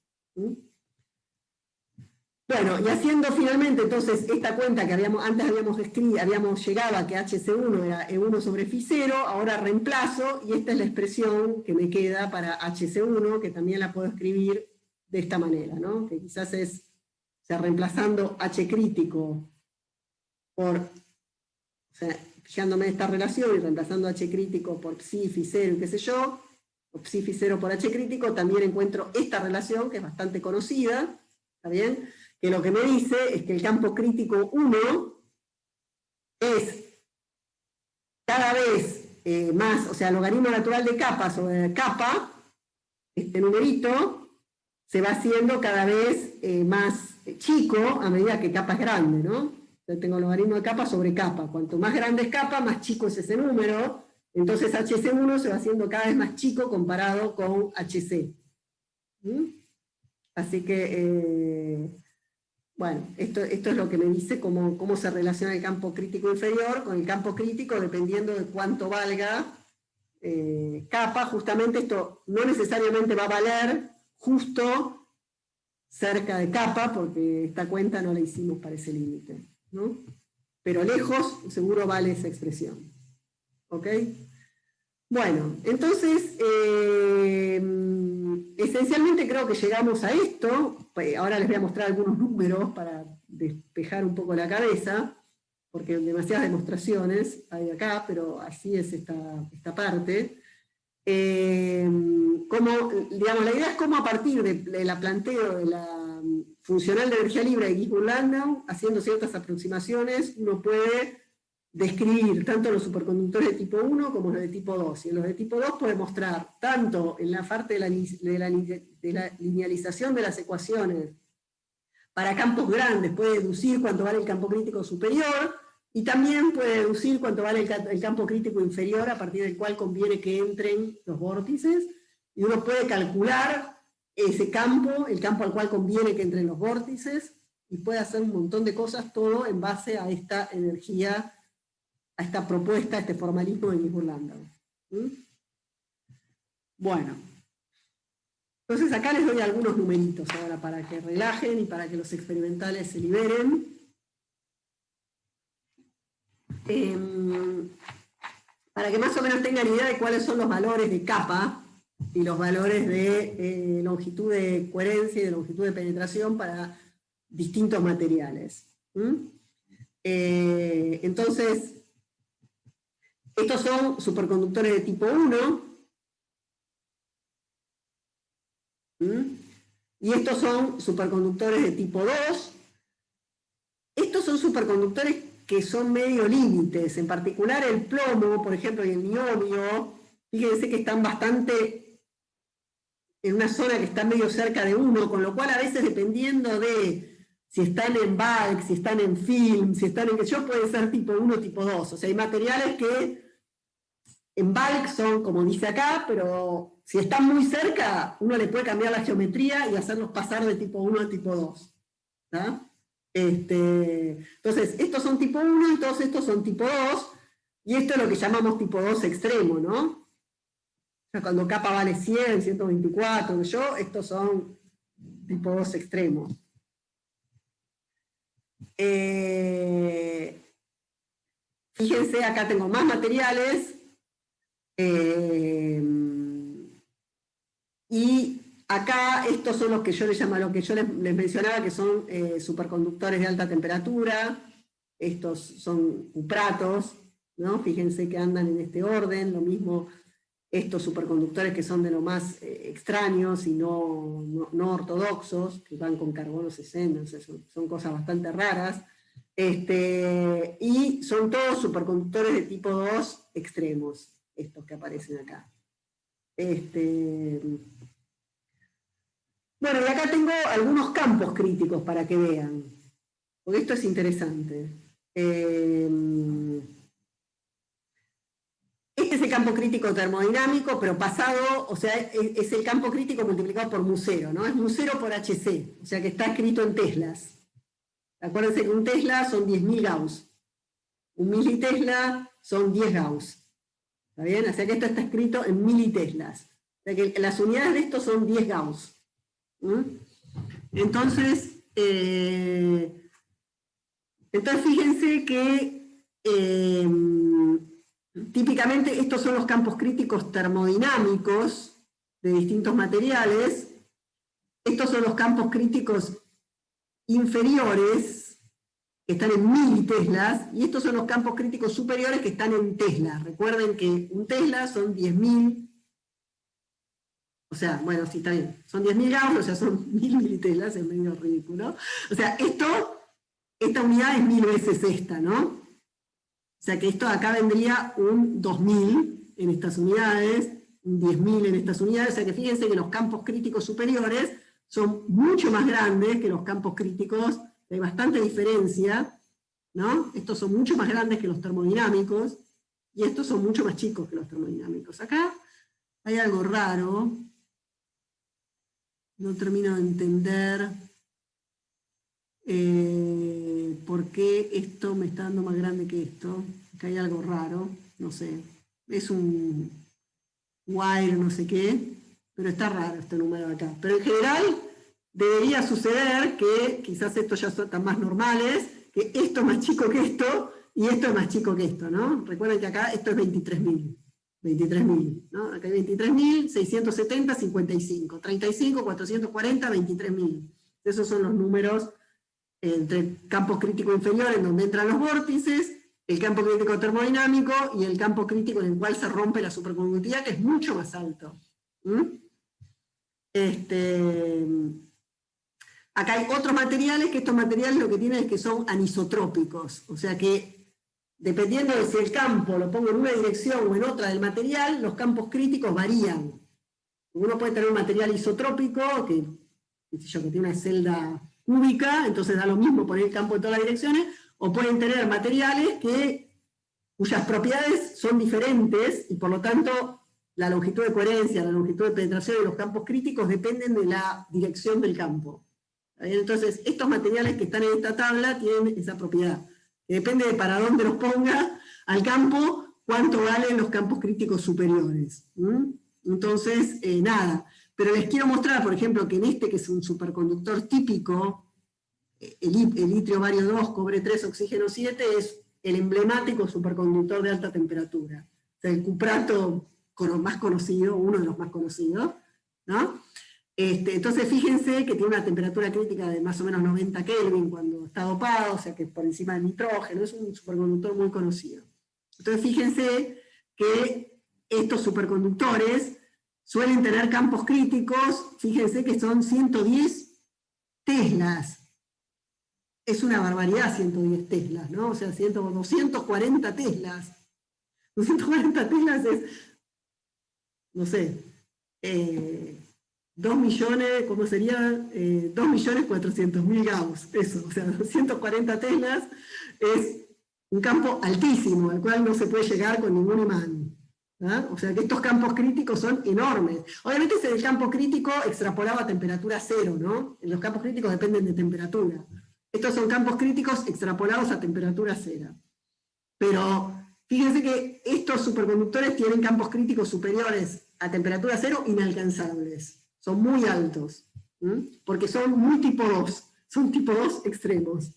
S1: Bueno, y haciendo finalmente entonces esta cuenta que antes habíamos llegado a que HC1 era E1 sobre Phi0, ahora reemplazo, y esta es la expresión que me queda para HC1, que también la puedo escribir de esta manera, ¿no? Que quizás es, o sea, reemplazando H crítico por, o sea, fijándome en esta relación y reemplazando H crítico por psi, Phi0 y qué sé yo, o psi, Phi0 por H crítico, también encuentro esta relación, que es bastante conocida, ¿está bien? Que lo que me dice es que el campo crítico 1 es cada vez más, o sea, el logaritmo natural de kappa sobre kappa, este numerito, se va haciendo cada vez más chico a medida que kappa es grande, ¿no? Entonces tengo el logaritmo de kappa sobre kappa. Cuanto más grande es kappa, más chico es ese número. Entonces HC1 se va haciendo cada vez más chico comparado con HC. Así que, bueno, esto es lo que me dice cómo se relaciona el campo crítico inferior con el campo crítico dependiendo de cuánto valga kappa. Justamente esto no necesariamente va a valer justo cerca de kappa, porque esta cuenta no la hicimos para ese límite, ¿no? Pero lejos seguro vale esa expresión. ¿Ok? Bueno, entonces, esencialmente creo que llegamos a esto. Ahora les voy a mostrar algunos números para despejar un poco la cabeza, porque demasiadas demostraciones hay acá, pero así es esta parte. Digamos, la idea es cómo a partir de la planteo de la funcional de energía libre de Gisborne-Landau, haciendo ciertas aproximaciones, uno puede describir tanto los superconductores de tipo 1 como los de tipo 2. Y en los de tipo 2 puede mostrar tanto en la parte de la linealización de las ecuaciones para campos grandes, puede deducir cuánto vale el campo crítico superior, y también puede deducir cuánto vale el campo crítico inferior, a partir del cual conviene que entren los vórtices, y uno puede calcular ese campo, el campo al cual conviene que entren los vórtices, y puede hacer un montón de cosas, todo en base a esta energía, a esta propuesta, a este formalismo de Gisborne-Landau. Bueno, entonces acá les doy algunos numeritos ahora para que relajen y para que los experimentales se liberen. Para que más o menos tengan idea de cuáles son los valores de kappa y los valores de longitud de coherencia y de longitud de penetración para distintos materiales. Entonces, estos son superconductores de tipo 1. y estos son superconductores de tipo 2. Estos son superconductores que son medio límites, en particular el plomo, por ejemplo, y el niobio, fíjense que están bastante en una zona que está medio cerca de 1, con lo cual a veces dependiendo de si están en bulk, si están en film, si están en que yo pueden ser tipo 1 o tipo 2. O sea, hay materiales que en bulk son, como dice acá, pero si están muy cerca, uno le puede cambiar la geometría y hacerlos pasar de tipo 1 a tipo 2. ¿Tá? Entonces, estos son tipo 1 y todos estos son tipo 2, y esto es lo que llamamos tipo 2 extremo, ¿no? O sea, cuando capa vale 100, 124, estos son tipo 2 extremos. Fíjense, acá tengo más materiales, y acá estos son los que yo les llamo, lo que yo les mencionaba, que son superconductores de alta temperatura. Estos son cupratos, ¿no? Fíjense que andan en este orden. Lo mismo estos superconductores que son de lo más extraños y no ortodoxos, que van con carbono 60, o sea, son cosas bastante raras. Y son todos superconductores de tipo 2 extremos, estos que aparecen acá. Bueno, y acá tengo algunos campos críticos para que vean, porque esto es interesante. Este es el campo crítico termodinámico, pero pasado, o sea, es el campo crítico multiplicado por mu0, ¿no? Es mu0 por hc, o sea que está escrito en teslas. Acuérdense que un tesla son 10.000 Gauss. Un militesla son 10 Gauss. ¿Está bien? O sea que esto está escrito en militeslas. O sea que las unidades de esto son 10 Gauss. Entonces fíjense que típicamente estos son los campos críticos termodinámicos de distintos materiales. Estos son los campos críticos inferiores, que están en militeslas, y estos son los campos críticos superiores que están en teslas. Recuerden que un tesla son 10.000, o sea, bueno, sí, está bien, son 10.000 Gauss, o sea, son 1.000 militeslas, es medio ridículo. O sea, esta unidad es 1000 veces esta, ¿no? O sea que esto acá vendría un 2000 en estas unidades, un 10.000 en estas unidades, o sea que fíjense que los campos críticos superiores son mucho más grandes que los campos críticos, hay bastante diferencia, ¿no? Estos son mucho más grandes que los termodinámicos, y estos son mucho más chicos que los termodinámicos. Acá hay algo raro, no termino de entender por qué esto me está dando más grande que esto. Acá hay algo raro, no sé, es un wire no sé qué, pero está raro este número de acá. Pero en general debería suceder que quizás estos ya son tan más normales, que esto es más chico que esto, y esto es más chico que esto, ¿no? Recuerden que acá esto es 23.000. 23.000, ¿no? Acá hay 23.000, 670, 55, 35, 440, 23.000. Esos son los números entre campos crítico inferior, en donde entran los vórtices, el campo crítico termodinámico y el campo crítico en el cual se rompe la superconductividad, que es mucho más alto. Acá hay otros materiales, que estos materiales lo que tienen es que son anisotrópicos, o sea que dependiendo de si el campo lo pongo en una dirección o en otra del material, los campos críticos varían. Uno puede tener un material isotrópico, que tiene una celda cúbica, entonces da lo mismo poner el campo en todas las direcciones, o pueden tener materiales cuyas propiedades son diferentes, y por lo tanto la longitud de coherencia, la longitud de penetración de los campos críticos dependen de la dirección del campo. Entonces, estos materiales que están en esta tabla tienen esa propiedad. Depende de para dónde los ponga al campo, cuánto valen los campos críticos superiores. Entonces, nada. Pero les quiero mostrar, por ejemplo, que en este, que es un superconductor típico, el litrio bario 2, cobre 3, oxígeno 7, es el emblemático superconductor de alta temperatura. O sea, el cuprato más conocido, uno de los más conocidos, ¿no? Entonces fíjense que tiene una temperatura crítica de más o menos 90 Kelvin cuando está dopado, o sea que por encima del nitrógeno, es un superconductor muy conocido. Entonces fíjense que estos superconductores suelen tener campos críticos, fíjense que son 110 teslas. Es una barbaridad 110 teslas, ¿no? O sea, 240 teslas. 240 teslas es, no sé, 2 millones, ¿cómo sería? 2.400.000 gauss, eso, o sea, 240 teslas es un campo altísimo, al cual no se puede llegar con ningún imán. ¿Ah? O sea que estos campos críticos son enormes. Obviamente ese del campo crítico extrapolado a temperatura cero, ¿no? Los campos críticos dependen de temperatura. Estos son campos críticos extrapolados a temperatura cero. Pero fíjense que estos superconductores tienen campos críticos superiores a temperatura cero inalcanzables. Son muy altos, porque son muy tipo 2, son tipo 2 extremos.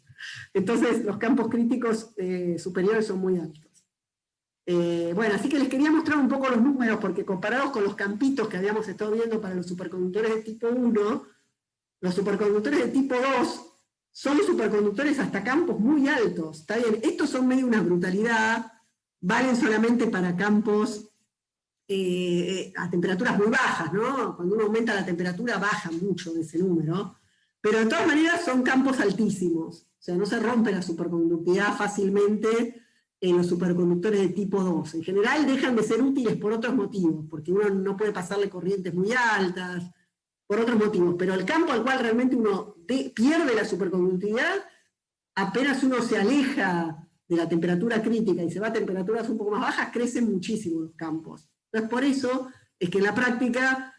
S1: Entonces los campos críticos superiores son muy altos. Bueno, así que les quería mostrar un poco los números, porque comparados con los campitos que habíamos estado viendo para los superconductores de tipo 1, los superconductores de tipo 2 son superconductores hasta campos muy altos. Está bien, estos son medio una brutalidad, valen solamente para campos a temperaturas muy bajas, ¿no? Cuando uno aumenta la temperatura baja mucho de ese número, pero de todas maneras son campos altísimos, o sea, no se rompe la superconductividad fácilmente en los superconductores de tipo 2. En general dejan de ser útiles por otros motivos, porque uno no puede pasarle corrientes muy altas, por otros motivos, pero el campo al cual realmente uno pierde la superconductividad, apenas uno se aleja de la temperatura crítica y se va a temperaturas un poco más bajas, crecen muchísimo los campos. Entonces por eso es que en la práctica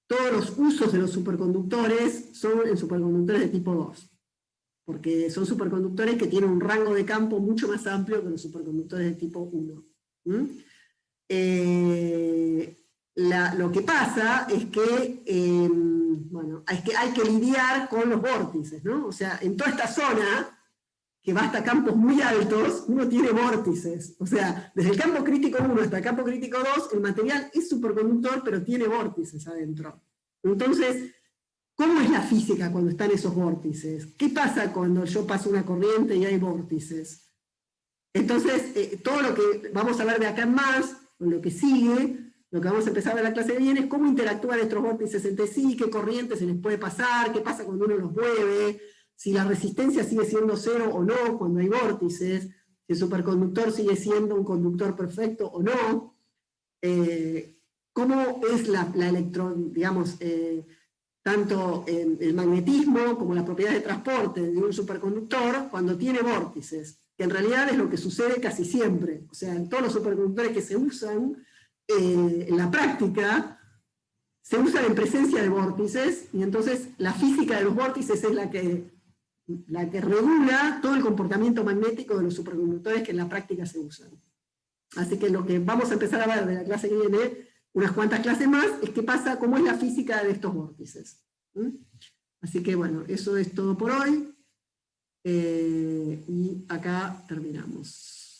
S1: todos los usos de los superconductores son en superconductores de tipo 2, porque son superconductores que tienen un rango de campo mucho más amplio que los superconductores de tipo 1. Lo que pasa es que, bueno, es que hay que lidiar con los vórtices, ¿no? O sea, en toda esta zona, que va hasta campos muy altos, uno tiene vórtices. O sea, desde el campo crítico 1 hasta el campo crítico 2, el material es superconductor, pero tiene vórtices adentro. Entonces, ¿cómo es la física cuando están esos vórtices? ¿Qué pasa cuando yo paso una corriente y hay vórtices? Entonces, todo lo que vamos a ver de acá en más, con lo que sigue, lo que vamos a empezar a ver en la clase que viene, es cómo interactúan estos vórtices entre sí, qué corrientes se les puede pasar, qué pasa cuando uno los mueve, si la resistencia sigue siendo cero o no cuando hay vórtices, si el superconductor sigue siendo un conductor perfecto o no, cómo es la digamos, tanto el magnetismo como las propiedades de transporte de un superconductor cuando tiene vórtices, que en realidad es lo que sucede casi siempre. O sea, en todos los superconductores que se usan en la práctica, se usan en presencia de vórtices, y entonces la física de los vórtices es la que regula todo el comportamiento magnético de los superconductores que en la práctica se usan. Así que lo que vamos a empezar a ver de la clase que viene, unas cuantas clases más, es qué pasa, cómo es la física de estos vórtices. Así que bueno, eso es todo por hoy, y acá terminamos.